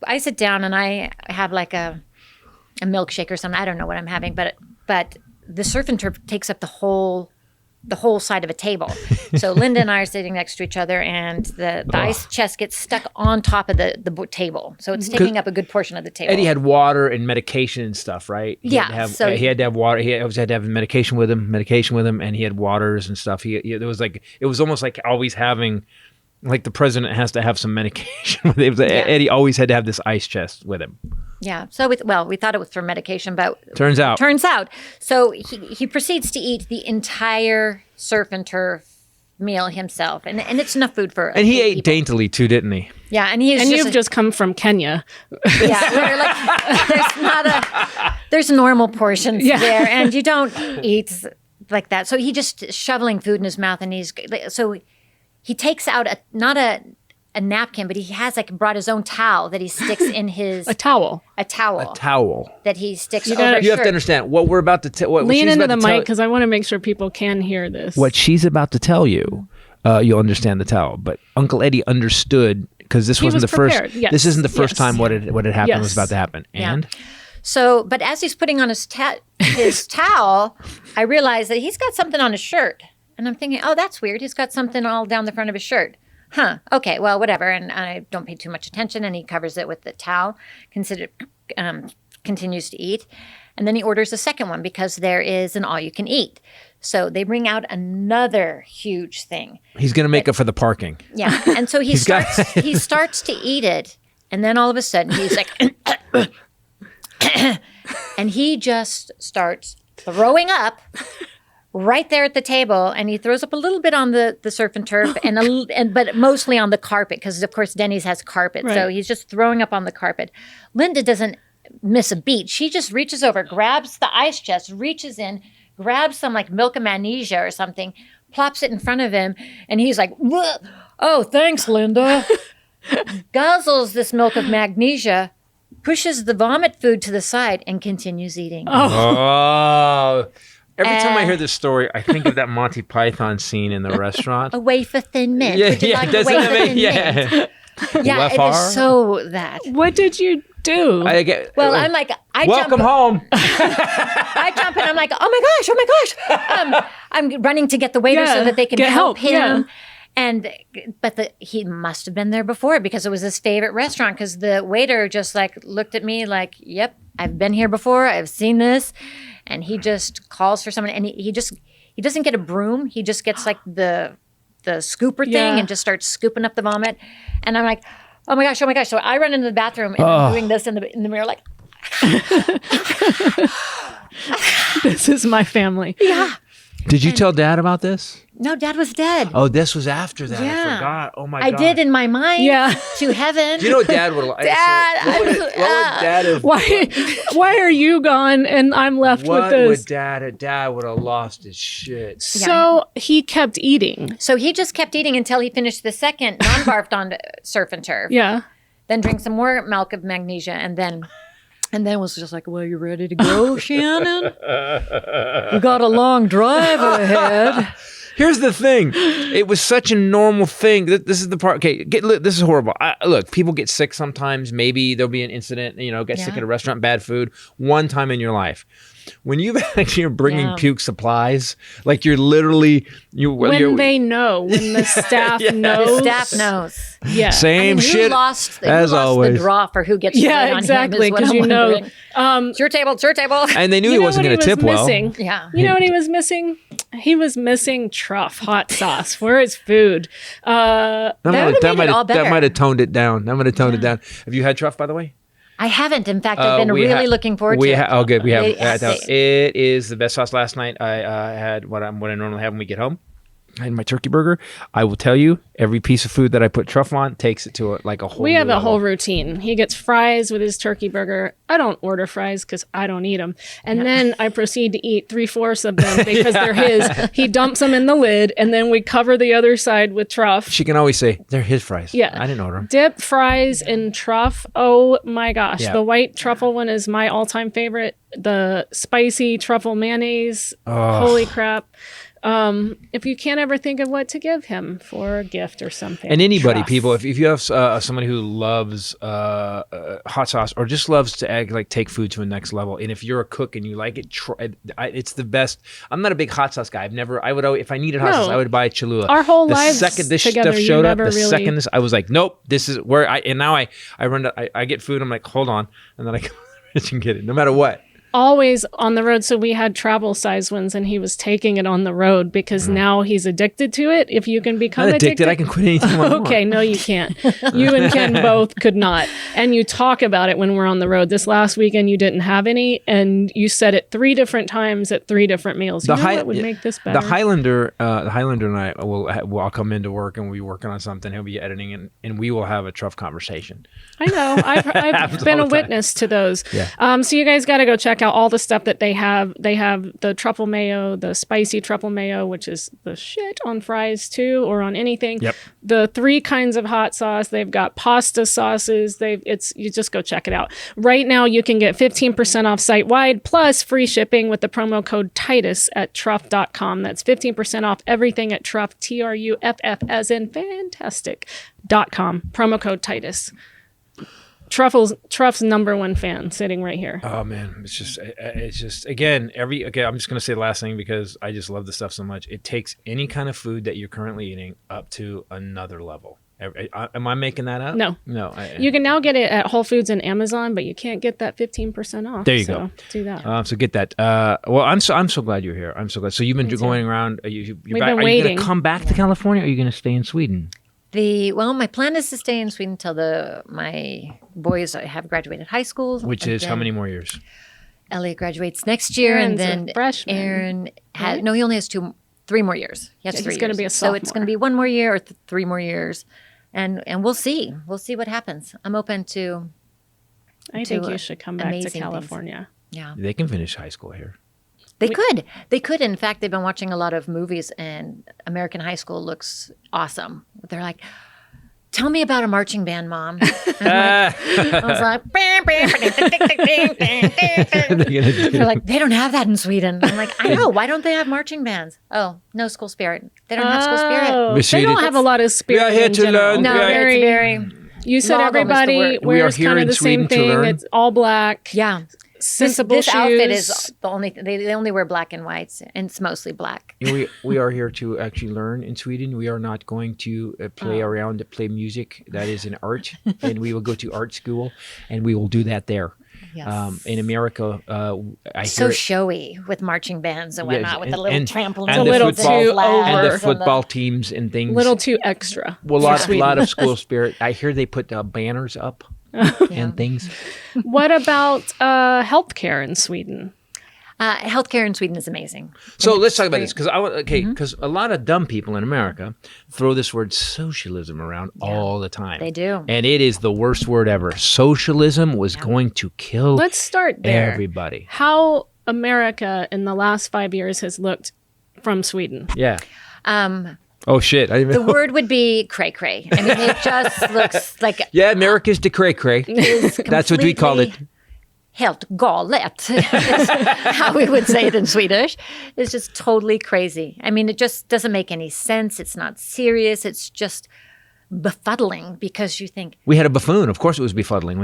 I sit down and I have like a milkshake or something. I don't know what I'm having, but the surf and turf takes up the whole side of a table. So Linda and I are sitting next to each other, and the ice chest gets stuck on top of the table. So it's taking up a good portion of the table. Eddie had water and medication and stuff, right? He had Yeah. he had to have water. He always had to have medication with him, and he had waters and stuff. It was almost like always having, like the president has to have some medication with him. Eddie always had to have this ice chest with him. Yeah. So we thought it was for medication, but Turns out. So he proceeds to eat the entire surf and turf meal himself, and it's enough food for. And he 8 ate people. daintily too, didn't he? Yeah, and you've just come from Kenya. Yeah, where like there's normal portions there, and you don't eat like that. So he just shoveling food in his mouth, and he takes out not a napkin, but he has brought his own towel that he sticks in his A towel. a towel that he sticks over his You have shirt. to understand what we're about to tell. Lean into the mic because I want to make sure people can hear this. What she's about to tell you, you'll understand the towel. But Uncle Eddie understood because this wasn't the prepared. first. Yes. This isn't the first Yes. time what had happened Yes. was about to happen. Yeah. And So, but as he's putting on his towel, I realize that he's got something on his shirt. And I'm thinking, oh, that's weird. He's got something all down the front of his shirt. Huh. Okay, well, whatever. And I don't pay too much attention. And he covers it with the towel, continues to eat. And then he orders a second one because there is an all-you-can-eat. So they bring out another huge thing. he's going to make up for the parking. Yeah. And so he starts to eat it. And then all of a sudden he's like, and he just starts throwing up right there at the table, and he throws up a little bit on the surf and turf, but mostly on the carpet because, of course, Denny's has carpet, so Right. he's just throwing up on the carpet. Linda doesn't miss a beat. She just reaches over, grabs the ice chest, reaches in, grabs some milk of magnesia or something, plops it in front of him, and he's like, "Whoa. Oh, thanks, Linda." Guzzles this milk of magnesia, pushes the vomit food to the side, and continues eating. Oh. Every time I hear this story, I think of that Monty Python scene in the restaurant. A wafer thin mint. Yeah, Would you yeah, like a doesn't wafer it make- thin yeah. mint? Yeah, it Wafar? is so that. What did you do? Well, I'm like, welcome home. I jump in. I'm like, oh my gosh. I'm running to get the waiter so Yeah, that they can get help help, him. yeah. But he must have been there before because it was his favorite restaurant. Because the waiter just looked at me like, "Yep, I've been here before. I've seen this." And he just calls for someone, and he doesn't get a broom. He just gets the scooper thing Yeah. and just starts scooping up the vomit. And I'm like, oh my gosh. So I run into the bathroom and I'm doing this in the mirror, like, This is my family. yeah. Did you tell Dad about this? No, Dad was dead. Oh, this was after that. Yeah. I forgot. Oh my I God. did in my mind. Yeah. To heaven. Do you know what Dad would have? Dad, what would Dad have? Why are you gone and I'm left What with this? would Dad would have lost his shit. So he kept eating. So he just kept eating until he finished the second non-barfed on surf and turf. Yeah. Then drank some more milk of magnesia, and then was just like, well, you ready to go, Shannon? We got a long drive ahead. Here's the thing. It was such a normal thing. This is the part. Okay, this is horrible. Look, people get sick sometimes. Maybe there'll be an incident, get sick at a restaurant, bad food, one time in your life. When you're bringing puke supplies, like you're literally... When they know, when the staff knows. The staff knows. Yeah. Same shit Who lost as always. the draw for who gets Yeah, to on exactly. him is Because what I'm wondering. it's Your table, it's your table. And they knew he wasn't going to tip well. Yeah. You know what he was missing? He was missing Truff hot sauce for his food. would've made it all better. That might have toned it down. It down. Have you had Truff, by the way? I haven't. In fact, I've been really looking forward to it. Oh, good. We have. Yes. It is the best sauce. Last night I had what I normally have when we get home. I had my turkey burger. I will tell you, every piece of food that I put Truff on takes it to a whole. We have new a level. whole routine. He gets fries with his turkey burger. I don't order fries because I don't eat them. And then I proceed to eat 3/4 of them because they're his. He dumps them in the lid, and then we cover the other side with Truff. She can always say, they're his fries. Yeah. I didn't order them. Dip fries in Truff. Oh my gosh. Yeah. The white truffle one is my all-time favorite. The spicy truffle mayonnaise. Holy crap. if you can't ever think of what to give him for a gift or something. And anybody, Truff. people, if you have somebody who loves hot sauce or just loves to take food to a next level, and if you're a cook and you like it, it's the best. I'm not a big hot sauce guy. If I needed hot sauce, I would buy Cholula. Our whole lives The second this together, stuff you showed up, never the really- second this, I was like, nope, this is where I get food. I'm like, hold on, and then I go and get it, no matter what. Always on the road. So we had travel size ones, and he was taking it on the road because now he's addicted to it. If you can become Not addicted. I can quit anytime I want. Okay, no, you can't. You and Ken both could not. And you talk about it when we're on the road. This last weekend, you didn't have any, and you said it 3 different times at 3 different meals. You know what would make this better? The Highlander and I I'll come into work and we'll be working on something. He'll be editing, and we will have a Truff conversation. I know. I've been a witness to those. Yeah. So you guys got to go check out all the stuff that they have. They have the truffle mayo, the spicy truffle mayo, which is the shit on fries too, or on anything. Yep. The 3 kinds of hot sauce. They've got pasta sauces. You just go check it out. Right now you can get 15% off site wide plus free shipping with the promo code Titus at truff.com. That's 15% off everything at Truff, TRUFF as in fantastic.com. Promo code Titus. Truff's #1 fan sitting right here. Oh man, it's just again I'm just gonna say the last thing because I just love this stuff so much. It takes any kind of food that you're currently eating up to another level. Am I making that up? No. You can now get it at Whole Foods and Amazon, but you can't get that 15% off. There you go. Do that. So get that. Well, I'm so glad you're here. I'm so glad. So you've been going around. We've been Are you waiting. going to come back to California, or are you going to stay in Sweden? My plan is to stay in Sweden until my boys have graduated high school. Which is how many more years? Elliot graduates next year, Aaron's and a then freshman, Aaron has he only has 3 more years. He has Yeah, 3 he's years. gonna be a So it's going to sophomore. be 1 more year or 3 more years, and we'll see. We'll see what happens. I'm open to. I think you should come back to amazing things. California. Yeah, They can finish high school here. they could. They could. In fact, they've been watching a lot of movies, and American high school looks awesome. They're like, tell me about a marching band, Mom. I was like, they're like, they don't have that in Sweden. I'm like, I know. Why don't they have marching bands? Oh, no school spirit. They don't have school spirit. Oh, We they see don't it. have a lot of spirit. We are here in to general. learn. No, Yeah. it's very. You said Logom is the everybody word. We are wears here kind of in the Sweden same to thing. learn. It's all black. Yeah. Sensible this shoes. outfit is the only thing. They only wear black and whites, and it's mostly black. We are here to actually learn in Sweden. We are not going to play around, play music. That is an art, and we will go to art school, and we will do that there. Yes. In America, I So hear showy with marching bands and whatnot, with the little trampolines. and a the little football, too and the over. football teams and things. A little too extra. Well, for a lot Sweden. of school spirit. I hear they put banners up and things. What about healthcare in Sweden? Healthcare in Sweden is amazing. So let's talk about this because a lot of dumb people in America throw this word socialism around all the time. They do. And it is the worst word ever. Socialism was going to kill Let's start there. everybody. How America in the last 5 years has looked from Sweden. Yeah. Oh shit! I didn't The even word would be cray cray. I mean, it just looks like Yeah, America's de cray cray. That's what we call it. helt galet. Is how we would say it in Swedish. It's just totally crazy. I mean, it just doesn't make any sense. It's not serious. It's just befuddling because you think We had a buffoon. Of course, it was befuddling.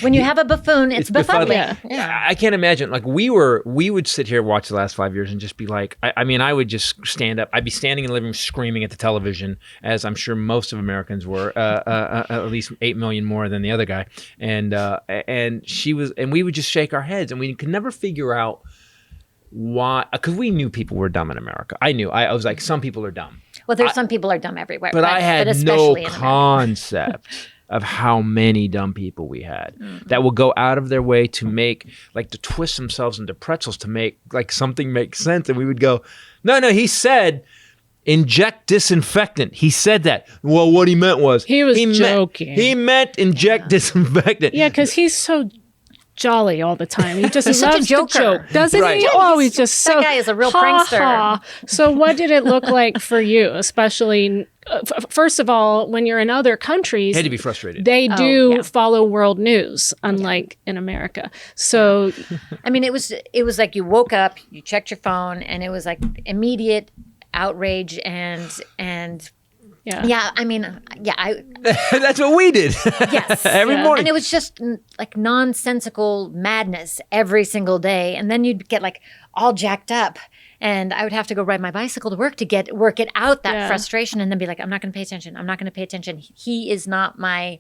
when you have a buffoon, it's befuddling. Yeah. I can't imagine. Like we would sit here, watch the last 5 years, and just be like, I mean, I would just stand up. I'd be standing in the living room screaming at the television, as I'm sure most of Americans were, at least 8 million more than the other guy. And she was, and we would just shake our heads, and we could never figure out why, because we knew people were dumb in America. I was like, some people are dumb. Well, there's some people are dumb everywhere. But I had no especially in America. concept of how many dumb people we had that will go out of their way to make, like, to twist themselves into pretzels to make, like, something make sense. And we would go, no, he said inject disinfectant. He said that. Well, what he meant was He was joking. He meant inject disinfectant. Yeah, because he's so jolly all the time. He just He's such a loves joker. to joke, doesn't Right. he? Oh, he's just so. That guy is a real ha, prankster. ha. So, what did it look like for you, especially? First of all, when you're in other countries, Had to be frustrated. they do yeah. follow world news, unlike in America. So, I mean, it was like you woke up, you checked your phone, and it was like immediate outrage and yeah. I mean, I That's what we did. yes, Every Yeah. morning. and it was just like nonsensical madness every single day, and then you'd get like all jacked up. And I would have to go ride my bicycle to work to work it out, that Yeah. frustration, and then be like, I'm not going to pay attention. I'm not going to pay attention. He is not my,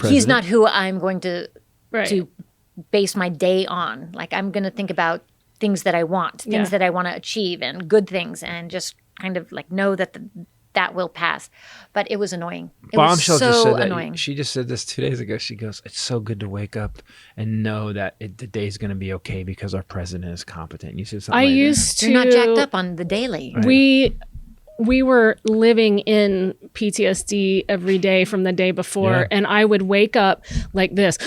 he's not who I'm going to Right. to base my day on. Like I'm going to think about things that I want, things Yeah. that I want to achieve, and good things, and just kind of like know that that will pass. But it was annoying. It Bombshell was so just said that. annoying. She just said this 2 days ago. She goes, "It's so good to wake up and know that the day's going to be okay because our president is competent." You said something. I like that. used to. You're not jacked up on the daily. We were living in PTSD every day from the day before, Yeah. and I would wake up like this,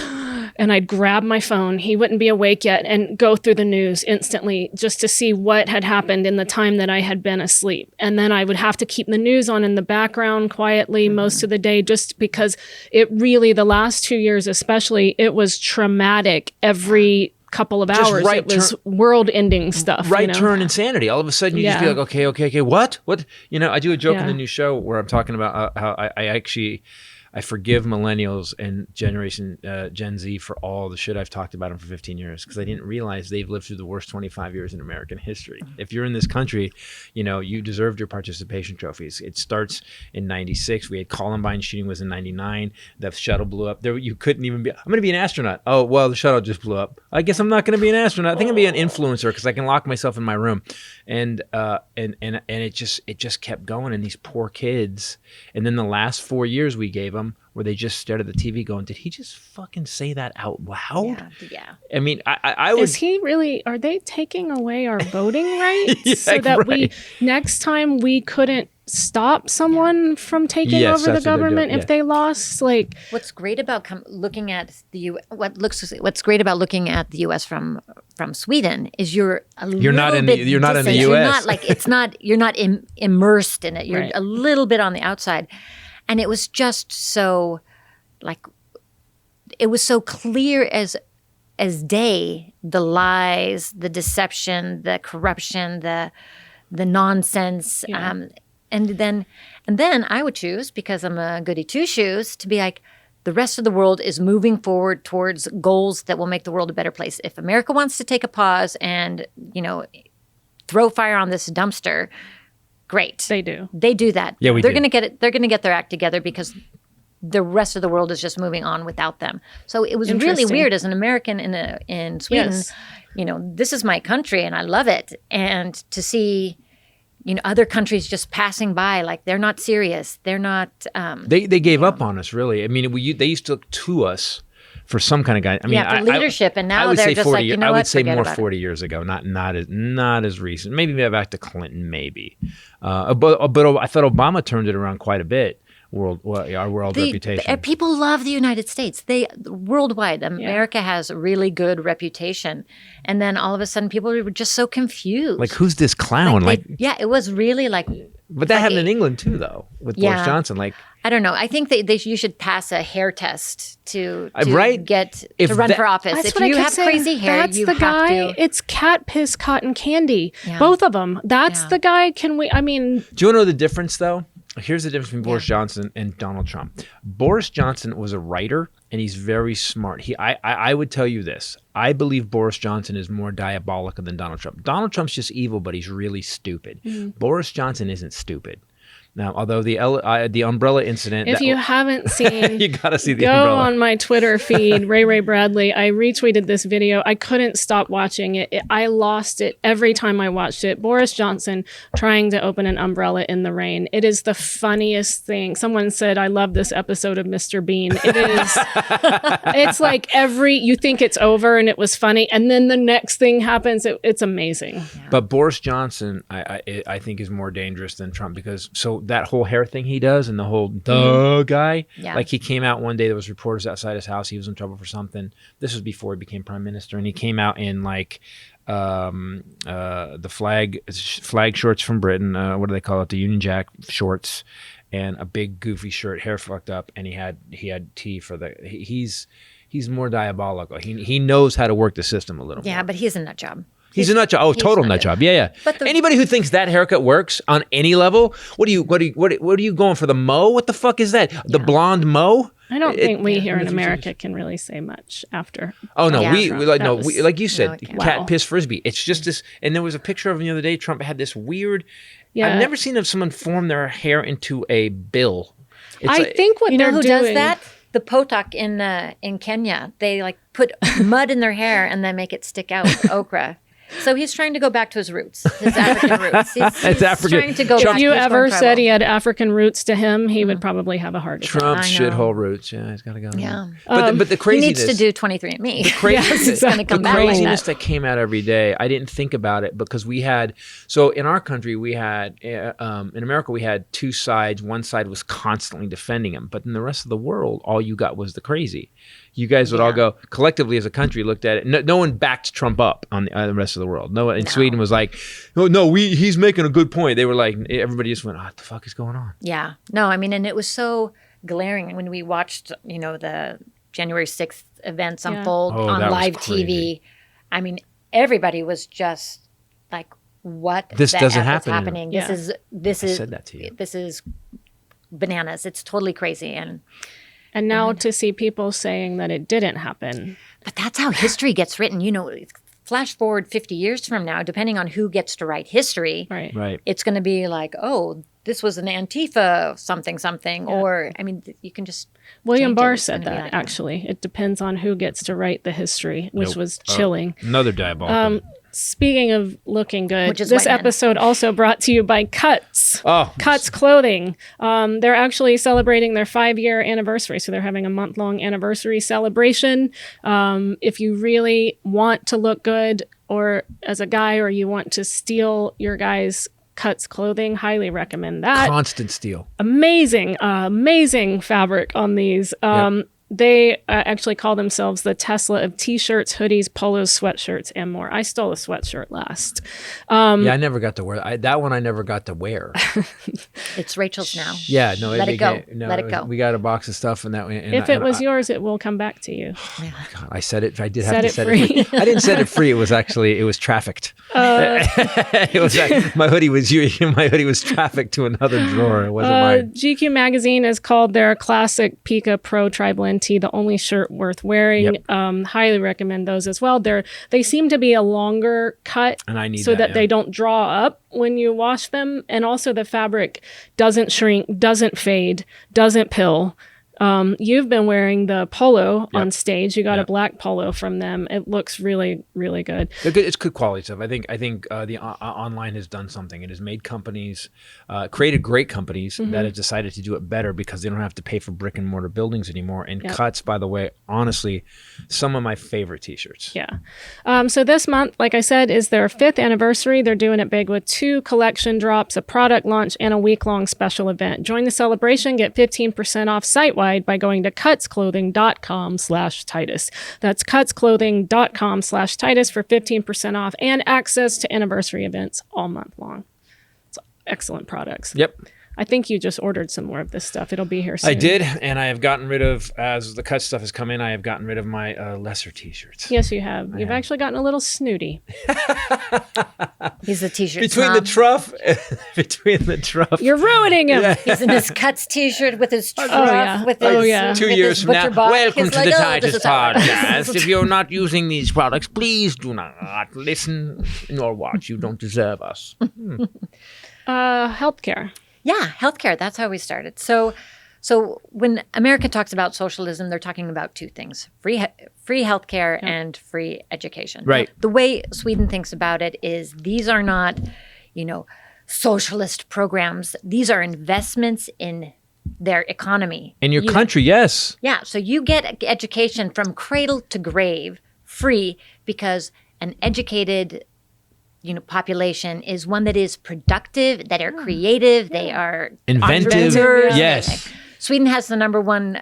and I'd grab my phone. He wouldn't be awake yet, and go through the news instantly just to see what had happened in the time that I had been asleep. And then I would have to keep the news on in the background quietly most of the day, just because it really, the last 2 years especially, it was traumatic every couple of hours. right It was world-ending stuff. Right you know? turn insanity. All of a sudden, you just be Yeah. like, okay, what? You know, I do a joke in Yeah. the new show where I'm talking about how I forgive millennials and generation Gen Z for all the shit I've talked about them for 15 years because I didn't realize they've lived through the worst 25 years in American history. If you're in this country, you know, you deserved your participation trophies. It starts in 96. We had Columbine shooting was in 99. The shuttle blew up. There, you couldn't even be, I'm going to be an astronaut. Oh, well, the shuttle just blew up. I guess I'm not going to be an astronaut. I think I'm going to be an influencer because I can lock myself in my room. And it just kept going. And these poor kids. And then the last 4 years we gave them where they just stared at the TV going, did he just fucking say that out loud? Yeah. I mean, I would. Is he really? Are they taking away our voting rights Yeah, so that right. next time we couldn't stop someone from taking Yes, over the that's what they're doing, government yeah. if they lost? Like, What's great about looking at what's great about looking at the U.S. from Sweden is you're not in the- bit you're not in the distant. You're US. not like you're not immersed in it. You're Right. a little bit on the outside, and it was just so like it was so clear as day, the lies, the deception, the corruption, the nonsense. Yeah. And then I would choose, because I'm a goody two shoes, to be like, the rest of the world is moving forward towards goals that will make the world a better place. If America wants to take a pause and, you know, throw fire on this dumpster, great. they do. They do that. Yeah, we They're do. going to get it. They're going to get their act together because the rest of the world is just moving on without them. So it was really Interesting. weird as an American in Sweden. Yes. You know, this is my country and I love it. And to see, you know, other countries just passing by like they're not serious. They're not. They gave up on us, really. I mean, they used to look to us for some kind of guy. I mean, for leadership, and now I would they're say just 40 like, you know I what, would say forget more about it. 40 years ago, not as recent. Maybe back to Clinton, maybe. But I thought Obama turned it around quite a bit. Our world reputation. People love the United States. Worldwide, America has a really good reputation. And then all of a sudden, people were just so confused. Like, who's this clown? It was really like. But that happened in England too, though, with Boris Johnson. Like, I don't know. I think you should pass a hair test to Right? get If to run that- for office. That's If what I you kept have saying. crazy hair, That's you the have guy. to. It's cat piss, cotton candy. Yeah. Both of them. That's Yeah. the guy. Can we? I mean, do you know the difference, though? Here's the difference between Boris Johnson and Donald Trump. Boris Johnson was a writer, and he's very smart. I would tell you this. I believe Boris Johnson is more diabolical than Donald Trump. Donald Trump's just evil, but he's really stupid. Boris Johnson isn't stupid. Now, although the umbrella incident, if you haven't seen, you got to see the go umbrella. on my Twitter feed, Ray Bradley. I retweeted this video. I couldn't stop watching it. I lost it every time I watched it. Boris Johnson trying to open an umbrella in the rain. It is the funniest thing. Someone said, I love this episode of Mr. Bean. It is, it's like you think it's over and it was funny. And then the next thing happens. It's amazing. But Boris Johnson, I think, is more dangerous than Trump because that whole hair thing he does and the whole duh guy. Yeah. Like he came out one day, there was reporters outside his house. He was in trouble for something. This was before he became prime minister, and he came out in like the flag shorts from Britain. What do they call it? The Union Jack shorts, and a big goofy shirt, hair fucked up, and he had tea for the. He's more diabolical. He knows how to work the system a little more. Yeah, but he's a nut job. He's a nut job. Oh, total not nut good. job. Yeah. But anybody who thinks that haircut works on any level, what are you going for, the mo? What the fuck is that? The blonde mo? I don't think we here in America can really say much after. Oh no, Yeah. we like no, we, like you said, No, it can't. cat Wow. piss frisbee. It's just this, and there was a picture of him the other day. Trump had this weird. Yeah. I've never seen someone form their hair into a bill. It's I like- think what You know they're who doing. does that? The Potok in Kenya. They like put mud in their hair and then make it stick out with okra. So he's trying to go back to his roots, his African roots. He's African. trying to go If back. you He's ever going said tribal. he had African roots to him, he would probably have a heart attack. Trump's I know. shithole roots. Yeah, he's got to go. Yeah. But the He craziness. needs to do 23andMe. The craziness, He's going to come the back like craziness that. that came out every day, I didn't think about it because we had, so in our country, we had, in America, we had two sides. One side was constantly defending him, but in the rest of the world, all you got was the crazy. You guys would all go, collectively as a country, looked at it. No one backed Trump up on the rest of the world. No one in Sweden was like, oh, no, he's making a good point. They were like, everybody just went, what the fuck is going on? Yeah. No, I mean, and it was so glaring when we watched, the January 6th events unfold Oh, on that was live crazy. TV. I mean, everybody was just like, what This the doesn't F is happen happening? Yeah. This I is said that to you. This is bananas. It's totally crazy. And now to see people saying that it didn't happen. But that's how history gets written. Flash forward 50 years from now, depending on who gets to write history, Right. Right. it's going to be like, oh, this was an Antifa something. Or, I mean, you can just. William change it. Barr It's said gonna be that, like actually. It depends on who gets to write the history, which Nope. was chilling. Another diabolical. Speaking of looking good, Which is this white men. episode also brought to you by Cuts. Oh. Cuts Clothing. They're actually celebrating their 5-year anniversary. So they're having a month-long anniversary celebration. If you really want to look good, or as a guy, or you want to steal your guy's Cuts Clothing, highly recommend that. Constant steal. Amazing fabric on these. They actually call themselves the Tesla of t-shirts, hoodies, polos, sweatshirts, and more. I stole a sweatshirt last. Yeah, I never got to wear that one. I never got to wear. It's Rachel's now. Yeah, no, Let it go. No, Let it go. We got a box of stuff, and that. And If it was yours, it will come back to you. God, I said it. I did have Set to it set free. it free. I didn't set it free. It was trafficked. It was like, my hoodie was trafficked to another drawer. It wasn't mine. GQ magazine has called their classic Pika Pro Tri-Blend tee the only shirt worth wearing. Yep. Highly recommend those as well. They seem to be a longer cut, And I need so that yeah. they don't draw up when you wash them, and also the fabric doesn't shrink, doesn't fade, doesn't pill. You've been wearing the polo on stage. You got a black polo from them. It looks really, really good. They're good. It's good quality stuff. I think the online has done something. It has made companies, created great companies that have decided to do it better because they don't have to pay for brick and mortar buildings anymore. And Cuts, by the way, honestly, some of my favorite T-shirts. Yeah. So this month, like I said, is their 5th anniversary. They're doing it big with 2 collection drops, a product launch, and a week-long special event. Join the celebration. Get 15% off site-wide by going to cutsclothing.com/Titus. That's cutsclothing.com/Titus for 15% off and access to anniversary events all month long. It's excellent products. Yep. I think you just ordered some more of this stuff. It'll be here soon. I did, and I have gotten rid of, as the Cut stuff has come in, I have gotten rid of my lesser T-shirts. Yes, you have. You've actually gotten a little snooty. He's a t-shirt Between snob. the truff. You're ruining him. He's in his Cuts t-shirt with his truff, yeah. with Oh, his yeah. 2 with years his from now, ButcherBox. welcome He's to like, the "Oh, Titus this is ours." podcast. If you're not using these products, please do not listen nor watch. You don't deserve us. Healthcare. Yeah, healthcare. That's how we started. So when America talks about socialism, they're talking about two things: free healthcare and free education. Right. The way Sweden thinks about it is these are not, socialist programs. These are investments in their economy. In your country, yes. Yeah. So you get education from cradle to grave free because an educated population is one that is productive, that are creative, they are Inventive. entrepreneurs. Yes. Sweden has the number one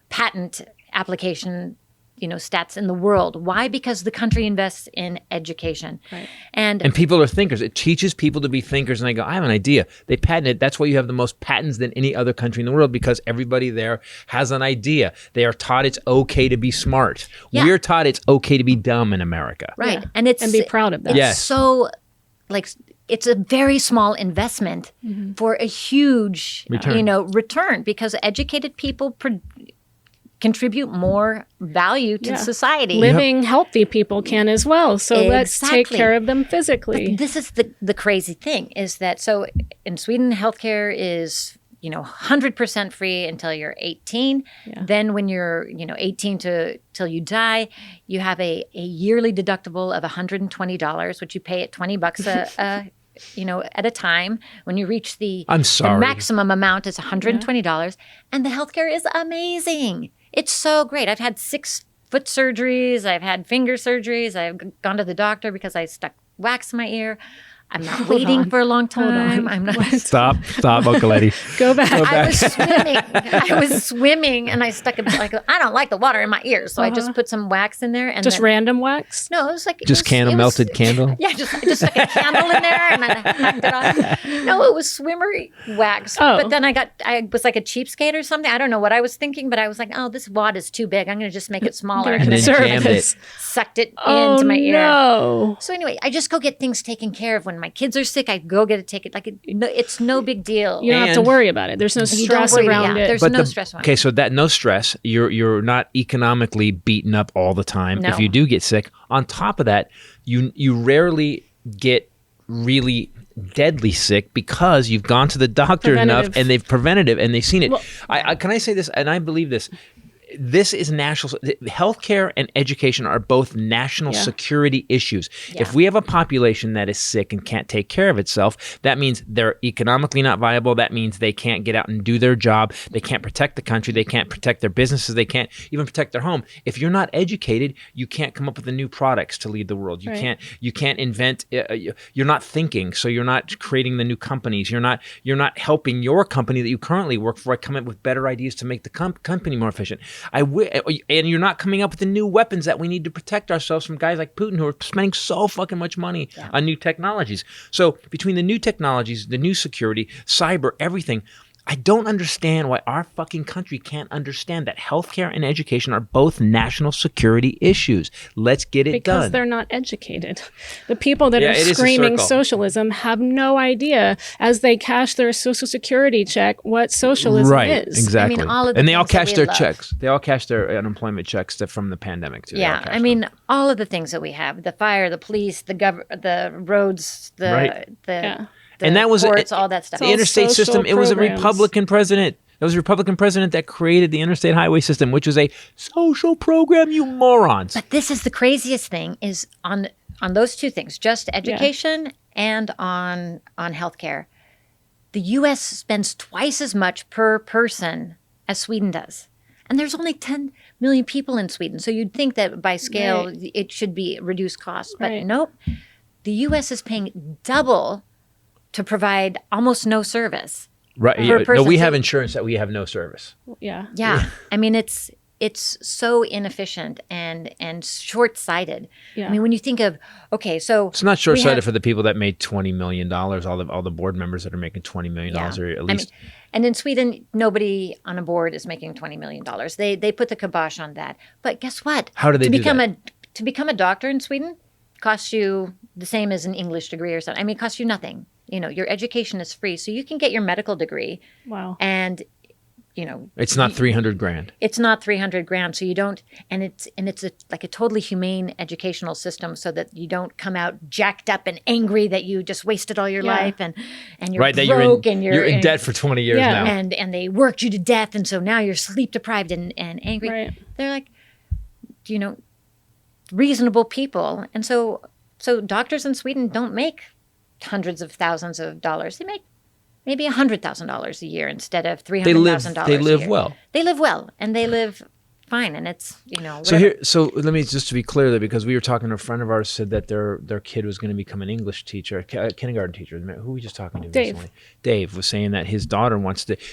patent application, stats in the world. Why? Because the country invests in education. Right. And people are thinkers. It teaches people to be thinkers, and they go, I have an idea. They patent it. That's why you have the most patents than any other country in the world, because everybody there has an idea. They are taught it's okay to be smart. Yeah. We're taught it's okay to be dumb in America. right. Yeah. And And be proud of that. It's Yes. so it's a very small investment for a huge return, because educated people contribute more value to Yeah. society. Living healthy people can as well. So let's take Exactly. care of them physically. But this is the crazy thing, is that so in Sweden, healthcare is 100% free until you're 18. Yeah. Then when you're 18 till you die, you have a yearly deductible of $120, which you pay at $20 at a time. When you reach the maximum amount is $120, and the healthcare is amazing. It's so great. I've had 6 foot surgeries. I've had finger surgeries. I've gone to the doctor because I stuck wax in my ear. I'm not waiting for a long time. I'm not. Stop, Uncle Eddie. Go back. I was swimming, and I stuck it I don't like the water in my ears, so I just put some wax in there, and Just random wax? No, it was like Melted candle. Yeah, just stuck a candle in there and then I hacked it on. No, it was swimmer wax. Oh. But then I was like a cheapskate or something. I don't know what I was thinking, but I was like, oh, this wad is too big. I'm going to just make it smaller. You're And then conservative. jammed it. Sucked it Oh, into my ear. no. So anyway, I just go get things taken care of. When my kids are sick, I go get it taken. It's no big deal. You don't have to worry about it. There's no You don't stress worry, around it. There's no stress around Okay, it. so that no stress. You're not economically beaten up all the time. No. If you do get sick, on top of that, you rarely get really deadly sick because you've gone to the doctor enough, and they've preventative, and they've seen it. Well, Can I say this? And I believe this. This is national. Healthcare and education are both national security issues. Yeah. If we have a population that is sick and can't take care of itself, that means they're economically not viable. That means they can't get out and do their job. They can't protect the country. They can't protect their businesses. They can't even protect their home. If you're not educated, you can't come up with the new products to lead the world. You can't invent. You're not thinking, so you're not creating the new companies. You're not helping your company that you currently work for come up with better ideas to make the company more efficient. And you're not coming up with the new weapons that we need to protect ourselves from guys like Putin, who are spending so fucking much money on new technologies. So between the new technologies, the new security, cyber, everything, I don't understand why our fucking country can't understand that healthcare and education are both national security issues. Let's get it done. Because they're not educated. The people that are it is a screaming circle. socialism have no idea, as they cash their social security check, what socialism is. Exactly. I mean, all of the and they all things that cash we their love. checks. They all cash their unemployment checks from the pandemic too. They all Yeah, cash I mean, all of the things that we have: the fire, the police, the roads, Right. the And that was ports, all that stuff. The interstate social system. It was a programs. Republican president. It was a Republican president that created the interstate highway system, which was a social program. You morons. But this is the craziest thing: is on those two things, just education and on healthcare. The U.S. spends twice as much per person as Sweden does, and there's only 10 million people in Sweden. So you'd think that by scale it should be reduced costs, but Right. nope. The U.S. is paying double to provide almost no service. Right. per Yeah. No, person. we So- have insurance that we have no service. Yeah. Yeah. I mean, it's so inefficient and short-sighted. Yeah. I mean, when you think of, okay, so It's not we short-sighted have- for the people that made $20 million. All the board members that are making $20 million Yeah. or at I least. mean, and in Sweden, nobody on a board is making $20 million. They put the kibosh on that. But guess what? How do they do become that? To become a doctor in Sweden costs you the same as an English degree or something. I mean, it costs you nothing. Your education is free, so you can get your medical degree, Wow. and It's not $300,000. it's not 300 grand, so you don't, and it's like a totally humane educational system, so that you don't come out jacked up and angry that you just wasted all your Yeah. life and you're Right. That broke you're in debt for 20 years Yeah. now. and they worked you to death, and so now you're sleep deprived and angry. Right. They're like, reasonable people, and so doctors in Sweden don't make hundreds of thousands of dollars. They make maybe $100,000 a year instead of $300,000. They live a year. well. They live well, and they live fine, and it's So let me just to be clear that because we were talking to a friend of ours said that their kid was going to become an English teacher, a kindergarten teacher. Who were we just talking to recently? Dave was saying that his daughter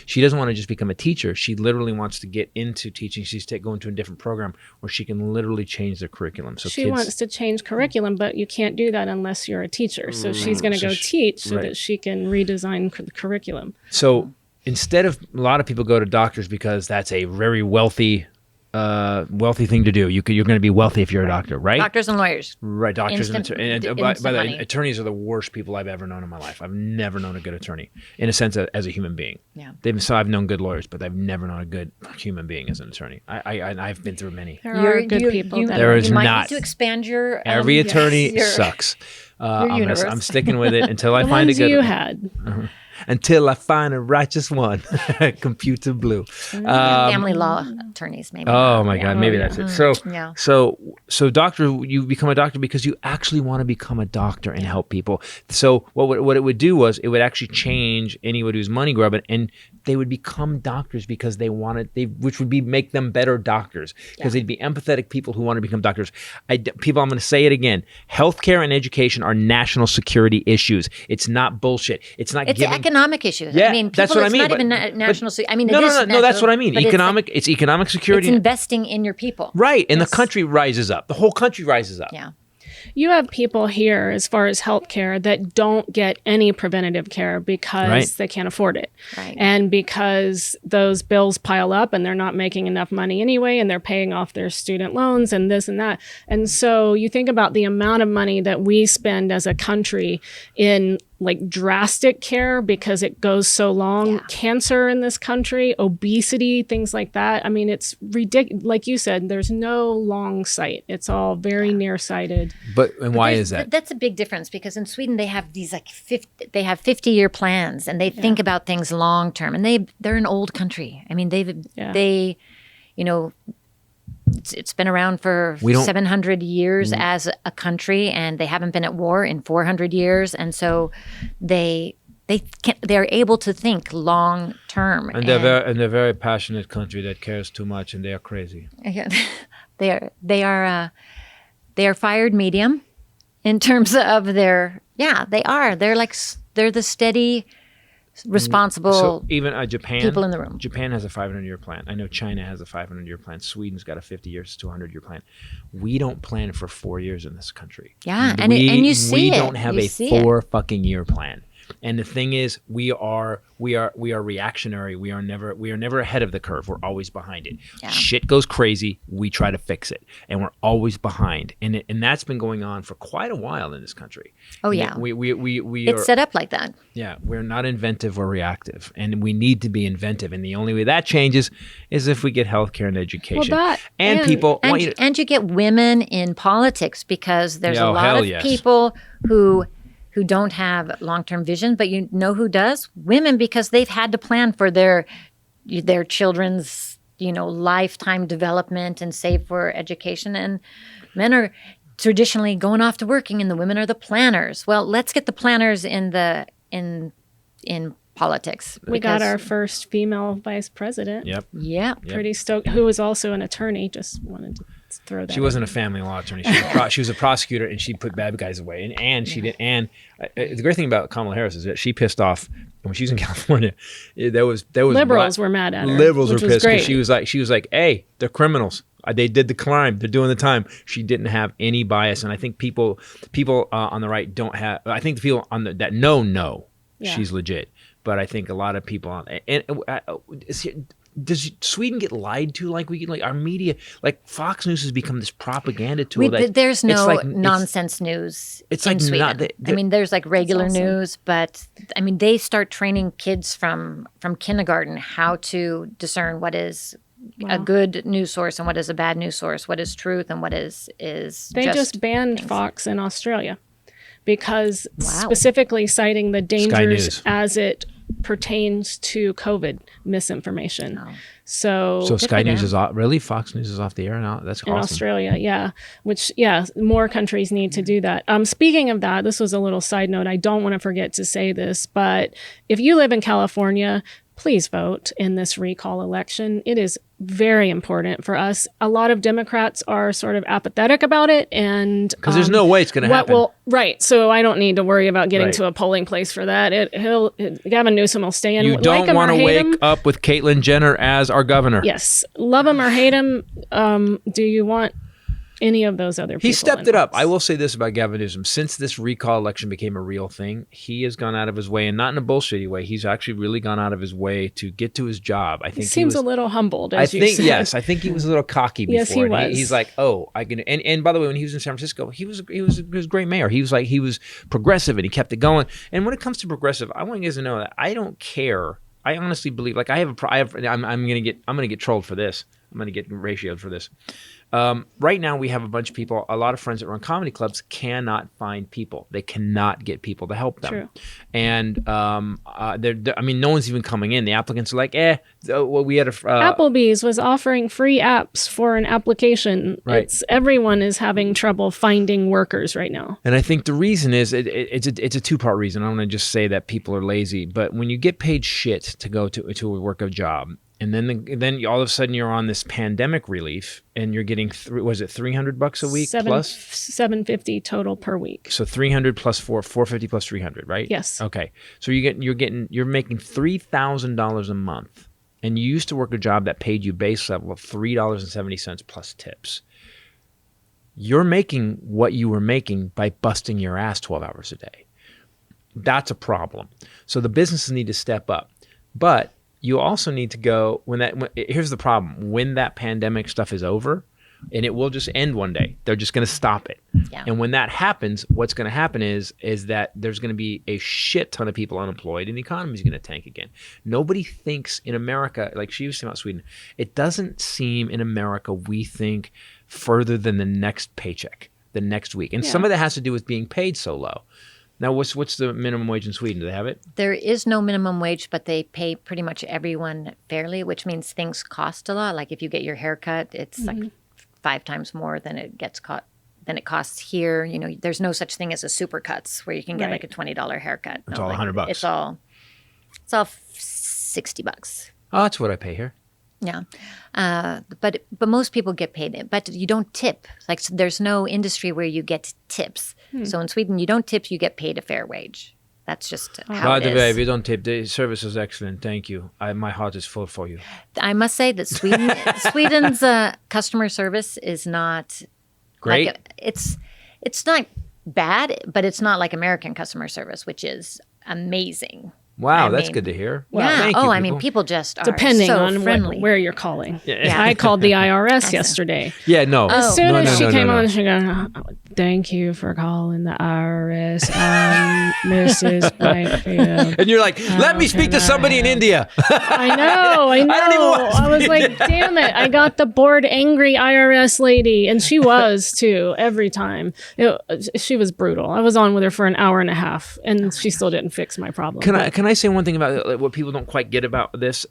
she doesn't want to just become a teacher. She literally wants to get into teaching. She's going to a different program where she can literally change their curriculum. So she wants to change curriculum, but you can't do that unless you're a teacher. So she's going to go teach so that she can redesign the curriculum. So instead of a lot of people go to doctors because that's a very wealthy thing to do. You're going to be wealthy if you're a doctor, right? Doctors and lawyers. Right, doctors and attorneys. And by the way, money. attorneys are the worst people I've ever known in my life. I've never known a good attorney, in a sense, as a human being. Yeah. I've known good lawyers, but I've never known a good human being as an attorney. I've been through many. There are good people. There is you might not. need to expand your Every attorney sucks. I'm sticking with it until I find a good. You had. Until I find a righteous one. Computer blue. Family law attorneys, maybe. Oh my God, maybe that's it. So doctor, you become a doctor because you actually want to become a doctor and help people. So what it would do was it would actually change anybody who's money grubbing, and they would become doctors because which would make them better doctors because they'd be empathetic people who want to become doctors. I'm going to say it again. Healthcare and education are national security issues. It's not bullshit. It's economic issues. Yeah, I mean, that's what I mean. It's not even national. I mean, no, that's what I mean. It's economic security. It's investing in your people. Right, and the country rises up. The whole country rises up. Yeah. You have people here, as far as healthcare, that don't get any preventative care because they can't afford it. Right. And because those bills pile up and they're not making enough money anyway, and they're paying off their student loans and this and that. And so you think about the amount of money that we spend as a country in like drastic care because it goes so long, cancer in this country, obesity, things like that. I mean, it's ridiculous. Like you said, there's no long sight. It's all very nearsighted. And why is that? That's a big difference because in Sweden they have these 50-year plans and they think about things long term, and they're an old country. I mean, it's been around for 700 years as a country, and they haven't been at war in 400 years, and so they're able to think long term. And they're a very passionate country that cares too much, and they are crazy. They are fired medium in terms of their they are. They're the steady, responsible so even Japan, people in the room. Japan has a 500-year plan. I know China has a 500-year plan. Sweden's got a 50 years to 200-year plan. We don't plan for 4 years in this country. Yeah, and you see we it. don't have a 4-fucking-year plan. And the thing is, we are reactionary. We are never ahead of the curve. We're always behind it. Yeah. Shit goes crazy. We try to fix it, and we're always behind. And that's been going on for quite a while in this country. Oh yeah, it's set up like that. Yeah, we're not inventive or reactive, and we need to be inventive. And the only way that changes is if we get healthcare and education. Well, and you get women in politics because there's a lot of people who don't have long-term vision, but you know who does? Women, because they've had to plan for their children's, lifetime development and save for education. And men are traditionally going off to working, and the women are the planners. Well, let's get the planners in politics. We got our first female vice president. Yep. Yeah. Pretty stoked. Who was also an attorney. Just wanted to throw that. She wasn't a family law attorney. She was a prosecutor, and she put bad guys away. And she did. And the great thing about Kamala Harris is that she pissed off when she was in California. There was liberals were mad at her. Liberals were pissed because she was like, "Hey, they're criminals. They did the crime. They're doing the time." She didn't have any bias, and I think people on the right don't have. I think the people on that know she's legit. But I think a lot of people does Sweden get lied to like we get? Like our media, like Fox News has become this propaganda tool. There's no nonsense news in Sweden. I mean, there's like regular news, but I mean, they start training kids from kindergarten how to discern what is a good news source and what is a bad news source, what is truth and what is. They just banned Fox in Australia because specifically citing the dangers as it pertains to COVID misinformation. Oh. So Sky News is off. Really? Fox News is off the air now? That's awesome. In Australia, yeah. More countries need to do that. Speaking of that, this was a little side note. I don't want to forget to say this, but if you live in California, please vote in this recall election. It is very important for us. A lot of Democrats are sort of apathetic about it, and because there's no way it's going to happen. Right. So I don't need to worry about getting to a polling place for that. Gavin Newsom will stay in. You don't want to wake up with Caitlyn Jenner as our governor. Yes, love him or hate him. Do you want any of those other people? He stepped it up. I will say this about Gavin Newsom. Since this recall election became a real thing, he has gone out of his way, and not in a bullshitty way. He's actually really gone out of his way to get to his job. I think he seems a little humbled, as you said. Yes, I think he was a little cocky before. Yes, he was. He's like, oh, I can. And by the way, when he was in San Francisco, he was a great mayor. He was progressive, and he kept it going. And when it comes to progressive, I want you guys to know that I don't care. I honestly believe, like, I'm gonna get trolled for this. I'm gonna get ratioed for this. Right now, we have a bunch of people, a lot of friends that run comedy clubs cannot find people. They cannot get people to help them. True. And, no one's even coming in. The applicants are like, well, we had Applebee's was offering free apps for an application. Right. Everyone is having trouble finding workers right now. And I think the reason is, it's a two-part reason. I don't want to just say that people are lazy, but when you get paid shit to go to work a job, and then all of a sudden you're on this pandemic relief, and you're getting $300 a week plus $750 total per week. So 300 plus $450 plus 300, right? Yes. Okay. So you're making $3,000 a month, and you used to work a job that paid you base level of $3.70 plus tips. You're making what you were making by busting your ass 12 hours a day. That's a problem. So the businesses need to step up, but you also need to go here's the problem. When that pandemic stuff is over, and it will just end one day, they're just going to stop it. Yeah. And when that happens, what's going to happen is that there's going to be a shit ton of people unemployed, and the economy is going to tank again. Nobody thinks in America, like she was saying about Sweden, it doesn't seem in America we think further than the next paycheck, the next week. And some of that has to do with being paid so low. Now, what's the minimum wage in Sweden? Do they have it? There is no minimum wage, but they pay pretty much everyone fairly, which means things cost a lot. Like if you get your hair cut, it's like 5 times more than it costs here. You know, there's no such thing as a supercuts where you can get like a $20 haircut. It's all $100. It's all $60. Oh, that's what I pay here. Yeah, but most people get paid, but you don't tip. Like there's no industry where you get tips. So in Sweden, you don't tip; you get paid a fair wage. That's just how By it the way, is. if you don't tip, the service is excellent. Thank you. My heart is full for you. I must say that Sweden's customer service is not Great. It's not bad, but it's not like American customer service, which is amazing. Wow, that's good to hear. Well, yeah. Thank you, I mean, people just are depending so on friendly. where you're calling. Yeah. I called the IRS yesterday. Yeah, no. As soon as she came no. on, she goes, "Thank you for calling the IRS, Mrs. Whitefield." And you're like, let me speak to somebody in India. I know. I don't even want to I was speak. like, damn it. I got the bored, angry IRS lady. And she was, too, every time. She was brutal. I was on with her for an hour and a half, and she still didn't fix my problem. Can I say one thing about what people don't quite get about this?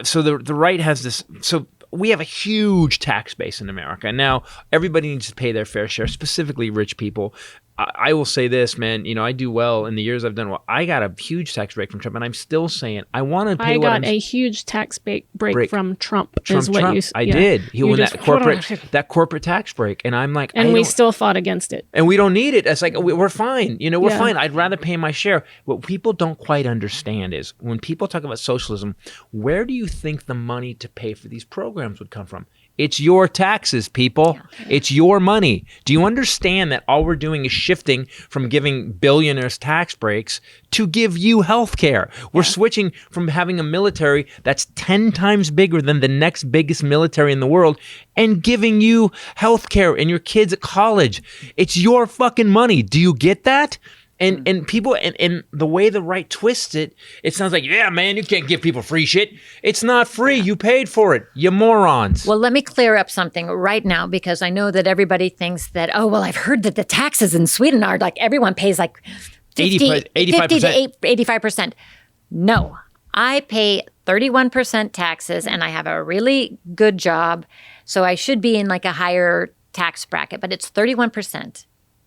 So the right has this. So we have a huge tax base in America. Now, everybody needs to pay their fair share, specifically rich people. I will say this, man. You know, I do well in the years I've done well. I got a huge tax break from Trump, and I'm still saying I want to pay. I got a huge tax break from Trump. Is what you? I did. He won that corporate tax break, and I'm like, and we still fought against it. And we don't need it. It's like we're fine. You know, we're fine. I'd rather pay my share. What people don't quite understand is when people talk about socialism, where do you think the money to pay for these programs would come from? It's your taxes, people. Yeah. It's your money. Do you understand that all we're doing is shifting from giving billionaires tax breaks to give you health care? We're switching from having a military that's 10 times bigger than the next biggest military in the world and giving you health care and your kids at college. It's your fucking money. Do you get that? And people, and the way the right twists it, it sounds like, yeah, man, you can't give people free shit. It's not free. You paid for it, you morons. Well, let me clear up something right now, because I know that everybody thinks that, oh, well, I've heard that the taxes in Sweden are like everyone pays like 50 to 85%. No, I pay 31% taxes and I have a really good job. So I should be in like a higher tax bracket, but it's 31%.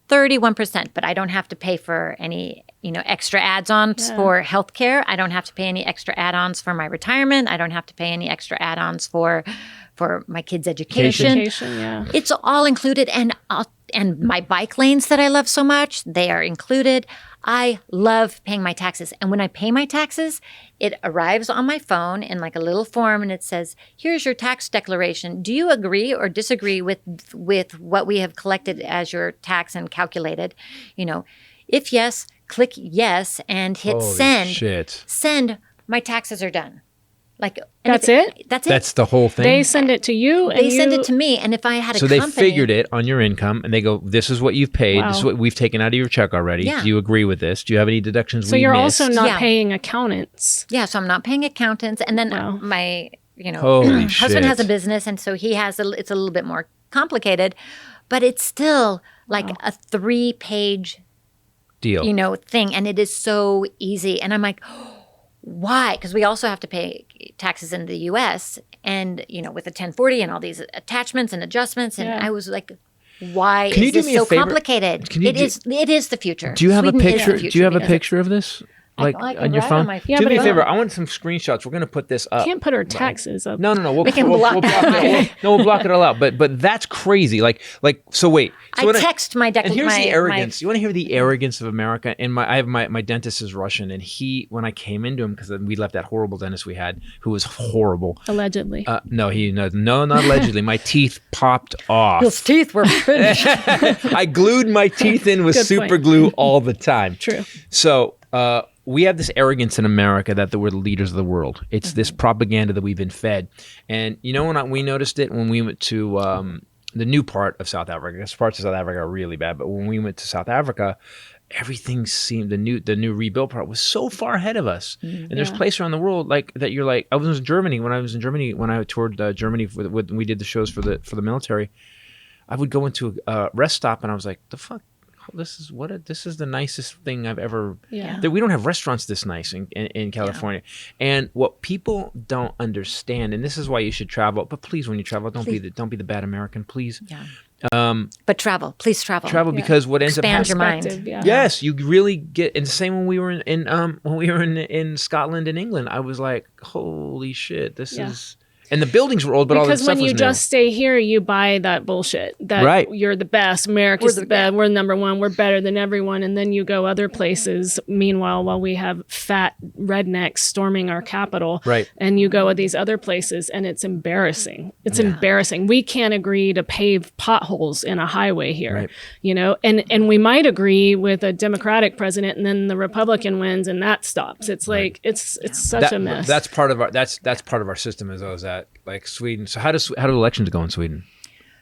31%, but I don't have to pay for any, extra add-ons for healthcare. I don't have to pay any extra add-ons for my retirement. I don't have to pay any extra add-ons for my kids' education. It's all included, and my bike lanes that I love so much, they are included. I love paying my taxes. And when I pay my taxes, it arrives on my phone in like a little form, and it says, here's your tax declaration. Do you agree or disagree with what we have collected as your tax and calculated? If yes, click yes and hit Holy send. Shit. Send. My taxes are done. That's it? That's it. That's the whole thing. They send it to you. They send it to me, and if I had a so company, they figured it on your income, and they go, "This is what you've paid. Wow. This is what we've taken out of your check already. Yeah. Do you agree with this? Do you have any deductions? So you're missed? also not Yeah. paying accountants. Yeah, so I'm not paying accountants, and then Wow. my Holy husband shit. has a business, and so he has it's a little bit more complicated, but it's still like a 3-page deal. thing, and it is so easy. And I'm like, why? Because we also have to pay taxes in the U.S. and with the 1040 and all these attachments and adjustments, and Yeah. I was like, why Can you is do this me a so favor? complicated? Can you It is the future. Do you have Sweden a is the picture? future Do you have a because picture of this? Like I can on your write phone? on my Yeah, Do me a but- favor. I want some screenshots. We're gonna put this up. Can't put our taxes up. No. We'll can we'll block block that. it. We'll block it all out. But that's crazy. So wait. So I when text my And here's my the arrogance. You want to hear the arrogance of America? And I have my dentist is Russian, and when I came into him because we left that horrible dentist we had, who was horrible. Allegedly. No, not allegedly. My teeth popped off. His teeth were finished. I glued my teeth in with Good super point. glue all the time. True. So we have this arrogance in America that we're the leaders of the world. It's this propaganda that we've been fed. And when we noticed it when we went to the new part of South Africa. Because parts of South Africa are really bad. But when we went to South Africa, everything seemed the new rebuild part was so far ahead of us. And there's places around the world like that. You're like, I was in Germany when I toured Germany when we did the shows for the military. I would go into a rest stop and I was like, the fuck. This is the nicest thing I've ever. Yeah. That we don't have restaurants this nice in California, and what people don't understand, and this is why you should travel. But please, when you travel, don't be the bad American, please. Yeah. But travel, please travel. Travel because what ends Expand up your mind. Perspective, yeah. Yes, you really get. And the same when we were in Scotland and England, I was like, holy shit, this is. And the buildings were old, but all the Because stuff when was you new. just stay here, you buy that bullshit. That Right. you're the best. America's the best. We're number one. We're better than everyone. And then you go other places. Meanwhile, while we have fat rednecks storming our capital, Right. and you go to these other places, and it's embarrassing. It's embarrassing. We can't agree to pave potholes in a highway here, Right. And we might agree with a Democratic president, and then the Republican wins, and that stops. It's like it's such a mess. That's part of our system as well as that. Like Sweden. So how do elections go in Sweden?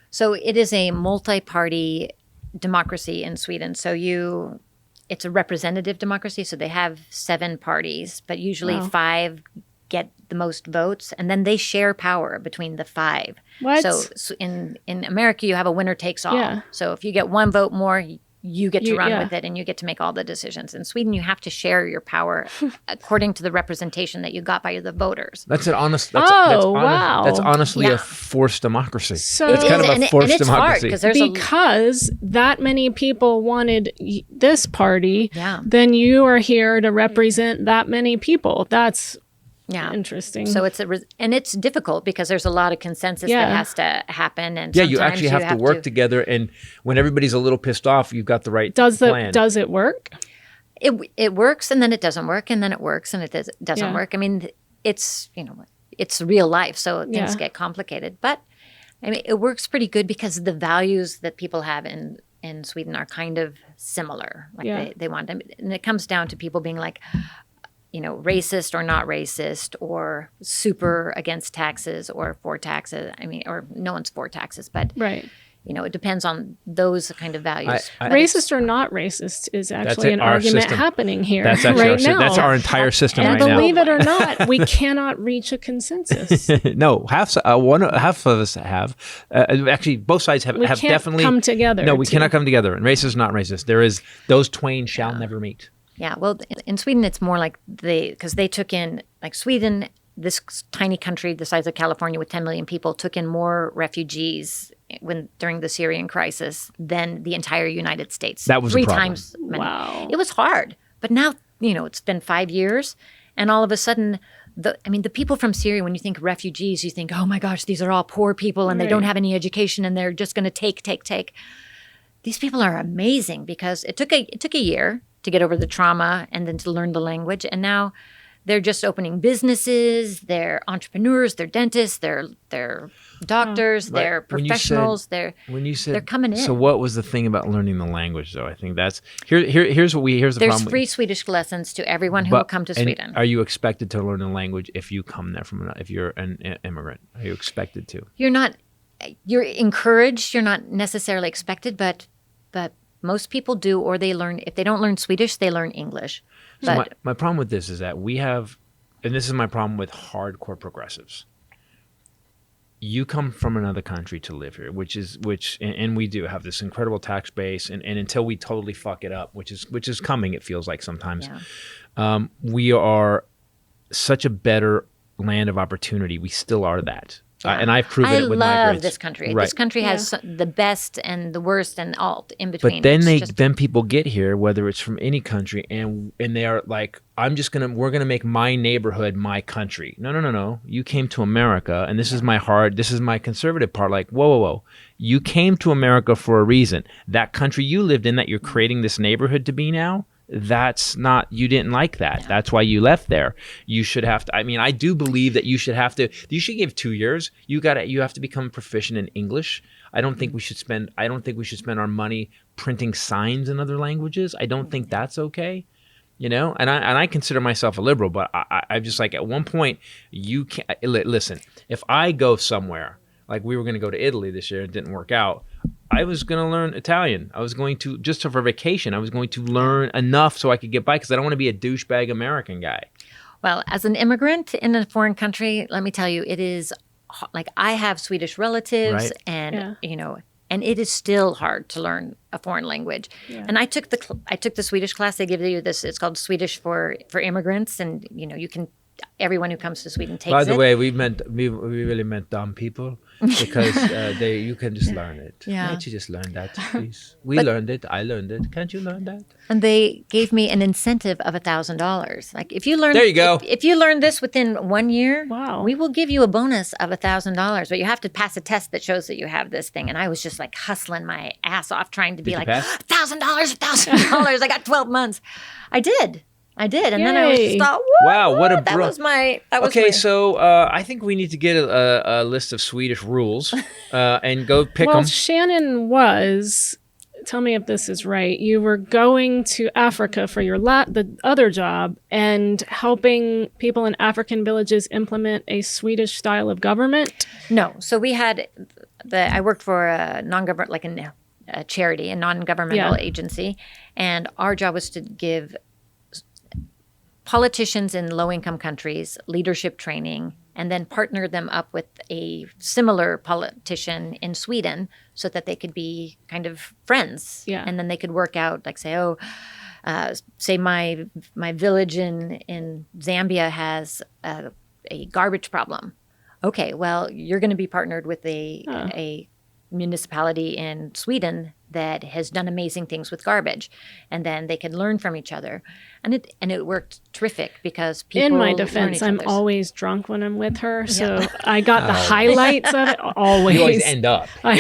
So it is a multi-party democracy in Sweden. So it's a representative democracy. So they have 7 parties, but usually 5 get the most votes, and then they share power between the 5. What? So in America, you have a winner takes all. Yeah. So if you get 1 vote more, you get to run yeah. with it, and you get to make all the decisions. In Sweden, you have to share your power according to the representation that you got by the voters. That's wow. That's honestly Yeah. a forced democracy. So- it's It kind is, of and a it- forced and it's hard democracy. because there's because that many people wanted this party, Yeah. then you are here to represent that many people. That's interesting. So and it's difficult because there's a lot of consensus Yeah. that has to happen, and Yeah, you sometimes actually have to work together, and when everybody's a little pissed off, you've got the right plan. Does it work? It works, and then it doesn't work, and then it works, and it doesn't Yeah. work. I mean, it's it's real life, so things Yeah. get complicated. But I mean, it works pretty good because the values that people have in Sweden are kind of similar. Like Yeah. they want them, and it comes down to people being like, racist or not racist, or super against taxes or for taxes. I mean, or no one's for taxes, but Right. it depends on those kind of values. I- But Racist or not racist is actually an our argument system. happening here That's actually right now. that's our entire system and right now. believe it or not, we cannot reach a consensus. No, half of us have. Actually, both sides have We can't definitely come together No, we to- cannot come together. And racist, not racist. There is those twain shall never meet. Yeah, well, in Sweden, it's more like because they took in, like Sweden, this tiny country the size of California with 10 million people, took in more refugees during the Syrian crisis than the entire United States. That was a 3 problem. times many. Wow. It was hard. But now, it's been 5 years, and all of a sudden, the people from Syria, when you think refugees, you think, oh my gosh, these are all poor people and they don't have any education and they're just going to take. These people are amazing because it took a year to get over the trauma and then to learn the language. And now they're just opening businesses, they're entrepreneurs, they're dentists, they're doctors, they're professionals, they're coming in. So what was the thing about learning the language though? I think that's here's the There's problem. free Swedish lessons to everyone who will come to Sweden. Are you expected to learn the language if you come there if you're an immigrant? Are you expected to? You're encouraged, you're not necessarily expected, but most people do, or if they don't learn Swedish, they learn English. So my problem with this is that we have, and this is my problem with hardcore progressives. You come from another country to live here, and we do have this incredible tax base, and until we totally fuck it up, which is coming, it feels like sometimes, we are such a better land of opportunity. We still are that. And I've proven it with migrants. I love this country. Right. This country has the best and the worst and all in between. But then people get here, whether it's from any country, and they are like, we're gonna make my neighborhood my country. No. You came to America, and this is my conservative part. Like, whoa. You came to America for a reason. That country you lived in, that you're creating this neighborhood to be now, you didn't like that. No. That's why you left there. You should have to, I do believe that you should give 2 years. You have to become proficient in English. I don't think we should spend our money printing signs in other languages. I don't think that's okay. And I consider myself a liberal, but I'm just like, at one point you can't, listen, if I go somewhere, like we were going to go to Italy this year, it didn't work out. I was going to learn Italian. I was going to, just for vacation, I was going to learn enough so I could get by, because I don't want to be a douchebag American guy. Well, as an immigrant in a foreign country, let me tell you, it is like, I have Swedish relatives, and and it is still hard to learn a foreign language. Yeah. And I took the Swedish class. They give you this. It's called Swedish for immigrants, and you can. Everyone who comes to Sweden takes it. By the way, we really meant dumb people, because you can just learn it. Yeah. Can't you just learn that, please? Learned it. I learned it. Can't you learn that? And they gave me an incentive of $1,000. Like, if you learn, there you go. If you learn this within 1 year, wow, we will give you a bonus of $1,000. But you have to pass a test that shows that you have this thing. And I was just like hustling my ass off trying to be like, $1,000, $1,000. I got 12 months. I did. And Yay. then I was just thought, wow, what a that was my. So I think we need to get a list of Swedish rules and go pick them. Well, Shannon tell me if this is right, you were going to Africa for your the other job and helping people in African villages implement a Swedish style of government? No. So we had I worked for a non-government, like a charity, a non-governmental agency, and our job was to give politicians in low-income countries leadership training, and then partner them up with a similar politician in Sweden so that they could be kind of friends. Yeah. And then they could work out, like say, say my village in Zambia has a garbage problem. Okay, well, you're going to be partnered with a municipality in Sweden that has done amazing things with garbage, and then they can learn from each other, and it worked terrific because people. In my defense, I'm always drunk when I'm with her, so I got the highlights of it. Always, you always end up. I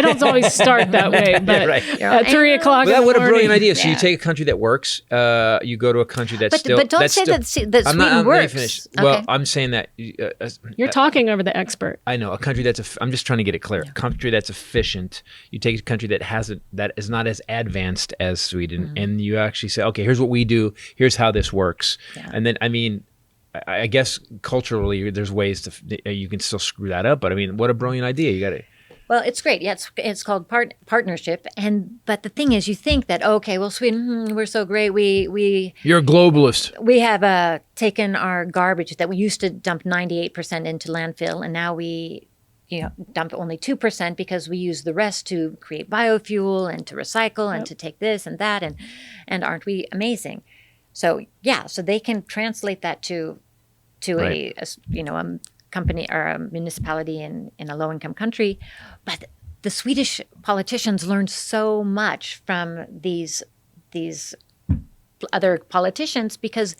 don't always start that way, but at 3 o'clock. Well, what a brilliant idea! So you take a country that works, you go to a country that's still. But don't say that Sweden works. Let me finish. Okay. Well, I'm saying that you're talking over the expert. I know a country that's. I'm just trying to get it clear. A country that's efficient. You take a country that is not as advanced as Sweden, and you actually say, okay, here's what we do. Here's how this works. Yeah. And then, I guess culturally, there's ways to you can still screw that up. But what a brilliant idea! You got it. Well, it's great. Yeah, it's called partnership. But the thing is, you think that okay, well, Sweden, we're so great. You're a globalist. We have taken our garbage that we used to dump 98% into landfill, and now we dump only 2% because we use the rest to create biofuel and to recycle and to take this and that, and aren't we amazing? So so they can translate that to a company or a municipality in a low income country, but the Swedish politicians learned so much from these other politicians because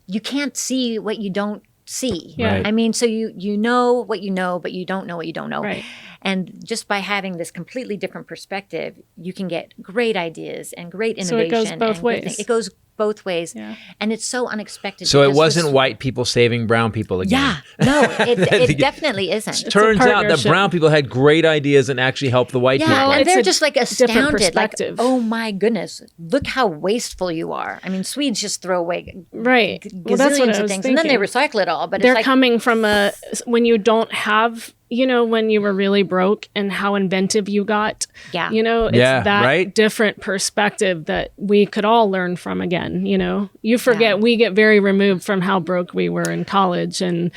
you can't see what you don't see. Yeah. Right. I mean, so you know what you know, but you don't know what you don't know. Right. And just by having this completely different perspective, you can get great ideas and great So innovation. it goes both and good ways. things. It goes both ways. Yeah. And it's so unexpected. So it because wasn't white people saving brown people again. Yeah. No, it definitely isn't. Turns out that partnership. brown people had great ideas and actually helped the white Yeah, people. and It's they're a just like different astounded. Like, perspective. oh my goodness, look how wasteful you are. I mean, Swedes just throw away Right. Well, that's what gazillions I of was things, and then they thinking. recycle it all. But They're it's like, coming from when you don't have, when you were really broke and how inventive you got. Yeah. It's Yeah, that right? different perspective that we could all learn from again. You forget we get very removed from how broke we were in college. And,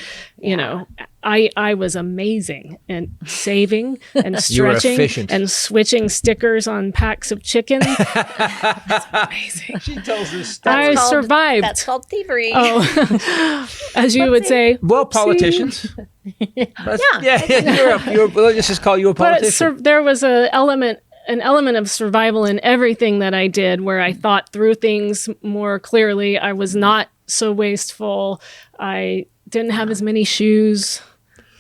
I was amazing in saving and You were stretching efficient. and switching stickers on packs of chicken. That's amazing. She tells this I survived. That's called thievery. Oh, as you would say. Well, politicians. Yeah. Let's just call you a But politician. there was an element of survival in everything that I did, where I thought through things more clearly. I was not so wasteful. I didn't have as many shoes.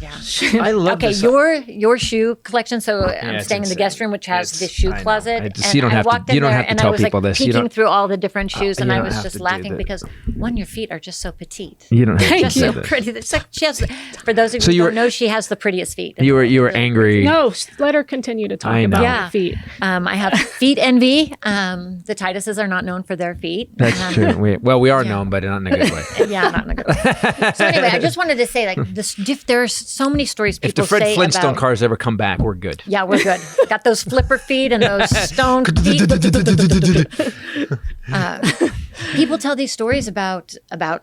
Yeah. I love Okay, this. your shoe collection. So I'm it's staying in the insane. guest room, which has It's- this shoe I know. closet. I just- and you don't I have to- walked you in don't there have to and tell I was people like this. You peeking don't- through all the different shoes, and you I don't was have just to do laughing that. because one, your feet are just so petite. You don't have to Just do so this. pretty. It's like she has. For those of So you you who were- don't know, she has the prettiest feet. You were angry. No, let her continue to talk I know. about Yeah. her feet. I have feet envy. The Tituses are not known for their feet. That's true. We are known, but not in a good way. Yeah, not in a good way. So anyway, I just wanted to say, like, there are so many stories If people the Fred say Flintstone about. cars ever come back, we're good. Yeah, we're good. Got those flipper feet and those stone feet. People tell these stories about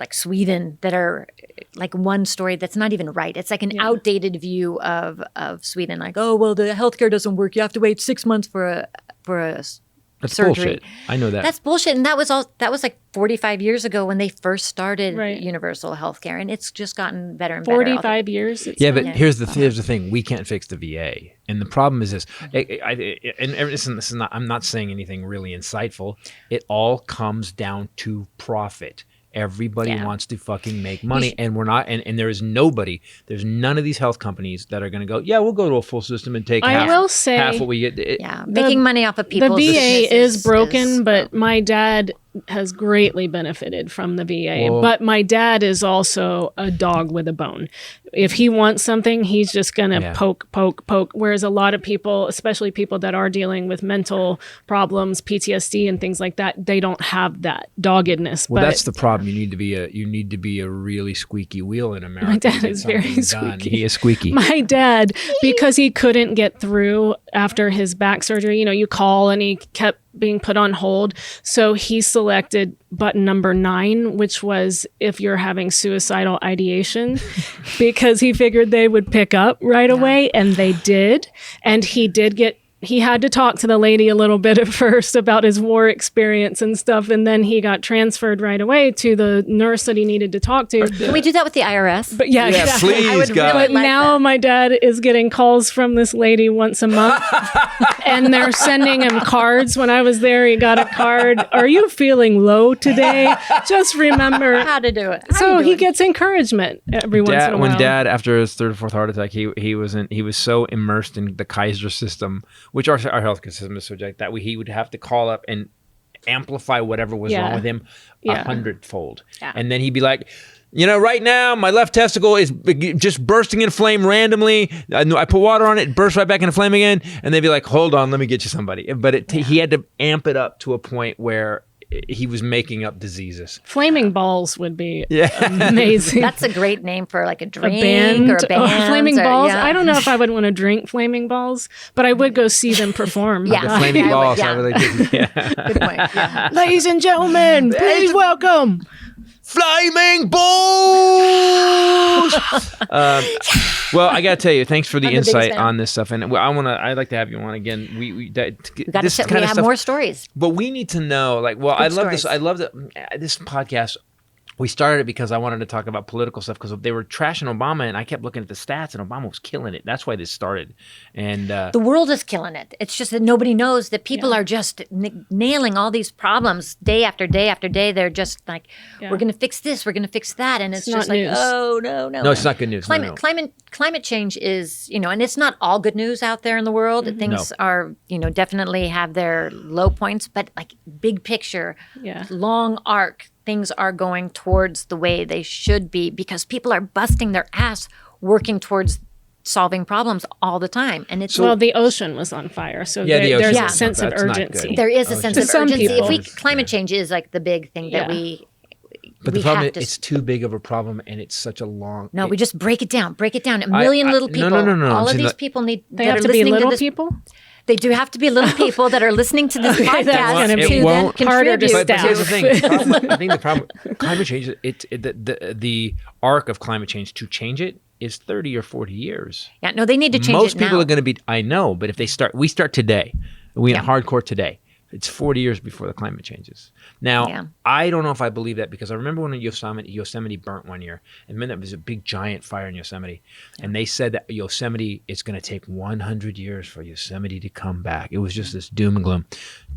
like Sweden that are like one story that's not even right. It's like an outdated view of Sweden. Like, oh well, the healthcare doesn't work. You have to wait 6 months for a That's surgery. bullshit. I know that. That's bullshit. And that was like 45 years ago when they first started Right. universal healthcare, and it's just gotten better and better. 45 years. Yeah, but here's the thing: we can't fix the VA, and the problem is this. And this is not. I'm not saying anything really insightful. It all comes down to profit. Everybody Yeah. wants to fucking make money, and we're not. And there's none of these health companies that are going to go. Yeah, we'll go to a full system and take I will say- half what we get. Yeah, making money off of people's The VA businesses is broken, but my dad has greatly benefited from the VA. Well- but my dad is also a dog with a bone. If he wants something, he's just going to Yeah. poke. Whereas a lot of people, especially people that are dealing with mental problems, PTSD and things like that, they don't have that doggedness. Well, but that's the problem. You need to be a really squeaky wheel in America. My dad to get is very something done. squeaky. He is squeaky. my dad, because he couldn't get through after his back surgery, you call and he kept being put on hold. So he selected button number 9, which was if you're having suicidal ideation, because he figured they would pick up right away, and they did. And he had to talk to the lady a little bit at first about his war experience and stuff, and then he got transferred right away to the nurse that he needed to talk to. Can we do that with the IRS? But yeah, exactly. please, I would God. really But like now that. my dad is getting calls from this lady once a month, and they're sending him cards. When I was there, he got a card. Are you feeling low today? Just remember. How to do it. How So you he doing? gets encouragement every once in a while. When Dad, after his third or fourth heart attack, he was so immersed in the Kaiser system, which our healthcare system is subject that he would have to call up and amplify whatever was Yeah. wrong with him Yeah. 100-fold. Yeah. And then he'd be like, right now my left testicle is just bursting in flame randomly. I put water on it, it bursts right back into flame again. And they'd be like, hold on, let me get you somebody. But he had to amp it up to a point where he was making up diseases. Flaming balls would be amazing. That's a great name for like a a drink band, or a band. flaming or- balls. yeah. I don't know if I would want to drink flaming balls, but I would go see them perform. Yeah. The flaming I would, balls. yeah. I really did. Yeah. Good point. Yeah. Ladies and gentlemen, please welcome. Flaming balls. Well, I gotta tell you, thanks for the I'm the biggest insight fan. on this stuff, and I'd like to have you on again. We We have more stories. but we need to know. Like, well, I love this. stories. I love that this podcast. we started it because I wanted to talk about political stuff because they were trashing Obama, and I kept looking at the stats, and Obama was killing it. That's why this started. And the world is killing it. It's just that nobody knows that people are just nailing all these problems day after day after day. They're just like, we're going to fix this, we're going to fix that, and it's just like, news. oh no. No, it's not good news. Climate change is, and it's not all good news out there in the world. Things are, definitely have their low points, but like big picture, long arc. Things are going towards the way they should be because people are busting their ass working towards solving problems all the time. And it's the ocean was on fire. So the there's ocean a sense of urgency. There is a sense of urgency. People. Climate change is like the big thing that we But the problem is it's too big of a problem and it's such a long... No, we just break it down. A million little people. No. All of these people need... They have to be little people? They do have to be little people that are listening to this podcast to then contribute. But here's the thing. I think the problem, climate change, the arc of climate change to change it is 30 or 40 years. Yeah, no, they need to change it now. Most people are going to be, I know, but if we start today, we hardcore today. It's 40 years before the climate changes. Now, I don't know if I believe that because I remember when Yosemite burnt one year, and then there was a big giant fire in Yosemite, and they said that Yosemite, it's going to take 100 years for Yosemite to come back. It was just this doom and gloom.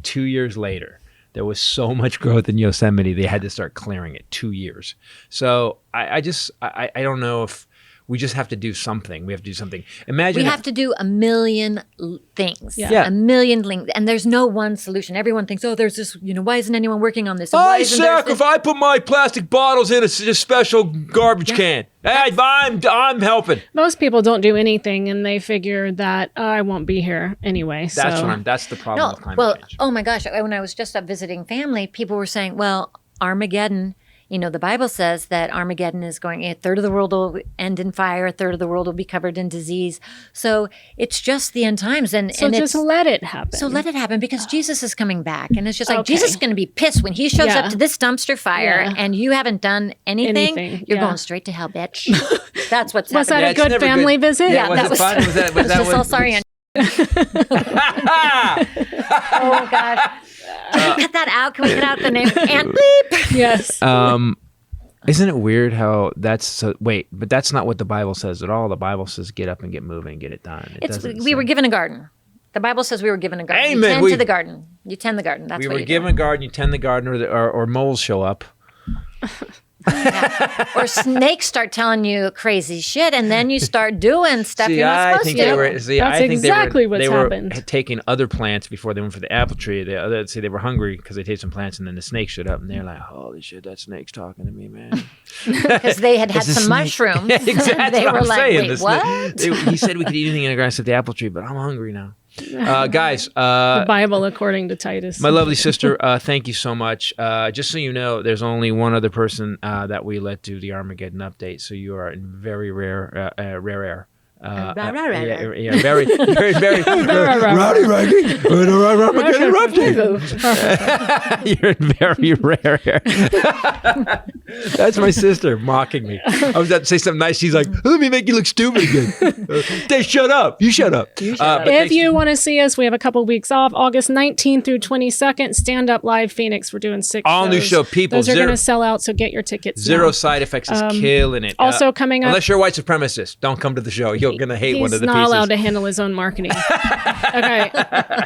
2 years later, there was so much growth in Yosemite, they had to start clearing it. 2 years. So I don't know if we just have to do something. We have to do something. Imagine we have to do a million things. Yeah. A million things. And there's no one solution. Everyone thinks, there's this, why isn't anyone working on this? I put my plastic bottles in a special garbage can. Hey, I'm helping. Most people don't do anything and they figure that I won't be here anyway. That's the problem with climate change. Oh my gosh. When I was just up visiting family, people were saying, well, Armageddon, the Bible says that Armageddon is going, a third of the world will end in fire, a third of the world will be covered in disease. So it's just the end times. And just let it happen. So let it happen because Jesus is coming back. And it's just like, Jesus is going to be pissed when he shows up to this dumpster fire and you haven't done anything. You're going straight to hell, bitch. That's what's happening. Was that a good family visit? Yeah, that was fun. Was that all sorry. Oh, gosh. Can we cut that out? Can we cut out the name? And bleep. Yes. Isn't it weird how that's so? Wait, but that's not what the Bible says at all. The Bible says get up and get moving, get it done. We were given a garden. The Bible says we were given a garden. Amen. You tend to the garden. You tend the garden. That's what we were given a garden. You tend the garden, or moles show up. Or snakes start telling you crazy shit, and then you start doing stuff you're not supposed to. That's exactly what's happened. They were taking other plants before they went for the apple tree. They'd say they were hungry because they tasted some plants, and then the snake showed up, and they're like, "Holy shit, that snake's talking to me, man!" Because they had some mushrooms. Exactly. They were like, saying. "Wait, what?" He said we could eat anything in the grass at the apple tree, but I'm hungry now. Guys, the Bible according to Titus. My lovely sister, thank you so much. Just so you know, there's only one other person that we let do the Armageddon update, so you are in very rare air. Very rowdy ranking. You're in very rare air. That's my sister mocking me. I was about to say something nice. She's like, "Let me make you look stupid again." They shut up. You shut up. If you want to see us, we have a couple weeks off. August 19th through 22nd, Stand Up Live Phoenix. We're doing 6 all shows. New show. People, those are going to sell out, so get your tickets. Zero now. Side Effects is killing it. Also coming up, unless you're a white supremacist, don't come to the show. You're going to hate one of the pieces. He's not allowed to handle his own marketing. Okay,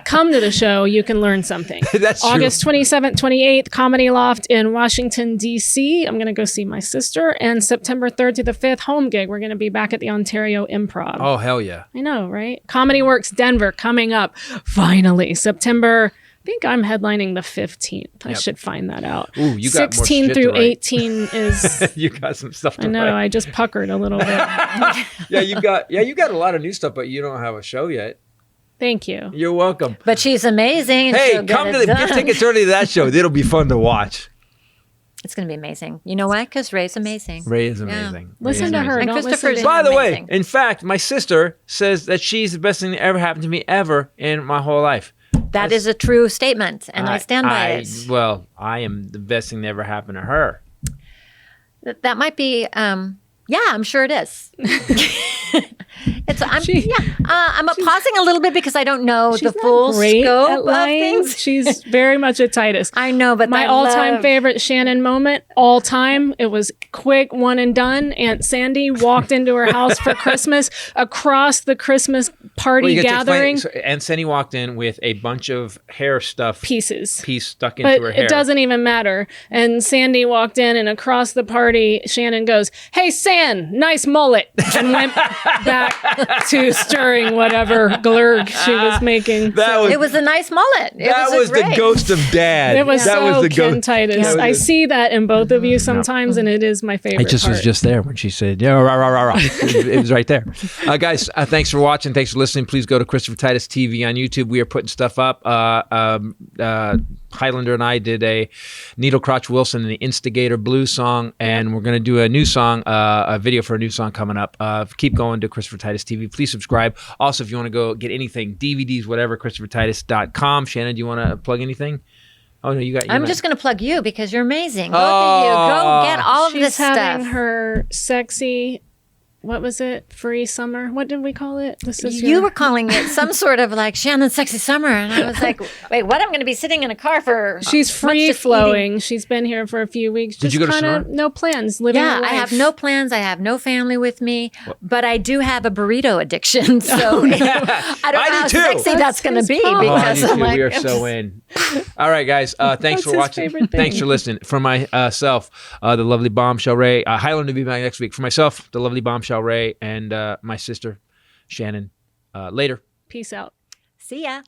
come to the show. You can learn something. That's true. August 27th, 28th, Comedy Loft in Washington, D.C. I'm going to go see my sister. And September 3rd to the 5th, home gig. We're going to be back at the Ontario Improv. Oh, hell yeah. I know, right? Comedy Works Denver coming up. Finally, September... I think I'm headlining the 15th. I should find that out. Ooh, you got 16 more shit through to write. 18 is... You got some stuff to I know, write. I just puckered a little bit. You got a lot of new stuff, but you don't have a show yet. Thank you. You're welcome. But she's amazing. And Hey, come to get tickets early to that show. It'll be fun to watch. It's going to be amazing. You know why? Because Ray's amazing. Ray is amazing. Listen to her. And Don't Christopher's listen to By the amazing. way, in fact, my sister says that she's the best thing that ever happened to me ever in my whole life. That is a true statement, and I stand by it. Well, I am the best thing that ever happened to her. That might be, yeah, I'm sure it is. I'm pausing a little bit because I don't know the She's full not great scope at of lying. things. She's very much a Titus. I know, but my I all-time love- favorite Shannon moment, all time. It was quick, one and done. Aunt Sandy walked into her house for Christmas. Across the Christmas party gathering, and Sandy walked in with a bunch of hair stuff piece stuck into but her hair. it doesn't even matter. And Sandy walked in, and across the party, Shannon goes, "Hey, San, nice mullet," and went back to stirring whatever glurg she was making. It was a nice mullet. That was the ghost of Dad. It was that so was the Ken ghost. Titus. I see that in both of you sometimes, and it is my favorite. It just was part. just there when she said, "Yeah, rah, rah, rah, rah." It was right there. Guys, thanks for watching. Thanks for listening. Please go to Christopher Titus TV on YouTube. We are putting stuff up. Highlander and I did a Needle Crotch Wilson and the Instigator Blues song, and we're going to do a new song, a video for a new song coming up. Keep going to Christopher Titus TV. Please subscribe. Also, if you want to go get anything, DVDs, whatever, ChristopherTitus.com. Shannon, do you want to plug anything? Oh, no, you got... I'm just going to plug you because you're amazing. Both of you. Go get all of this She's having stuff. her sexy... What was it? Free summer? What did we call it? This is You were calling it some sort of like Shannon's Sexy Summer. And I was like, wait, what? I'm going to be sitting in a car for... She's much free just flowing. She's been here for a few weeks. Did you go to kinda Sonora? No plans. Living Yeah, her life. I have no plans. I have no family with me, but I do have a burrito addiction. So I don't know how too. sexy that's going to his be problem. Oh, I because do I'm too. like, We are so in. All right, guys. Thanks That's for his watching. favorite thing. Thanks for listening. For myself, the lovely Bombshell Ray. Highlander will be back next week. For myself, the lovely Bombshell Ray, and my sister, Shannon. Later. Peace out. see ya.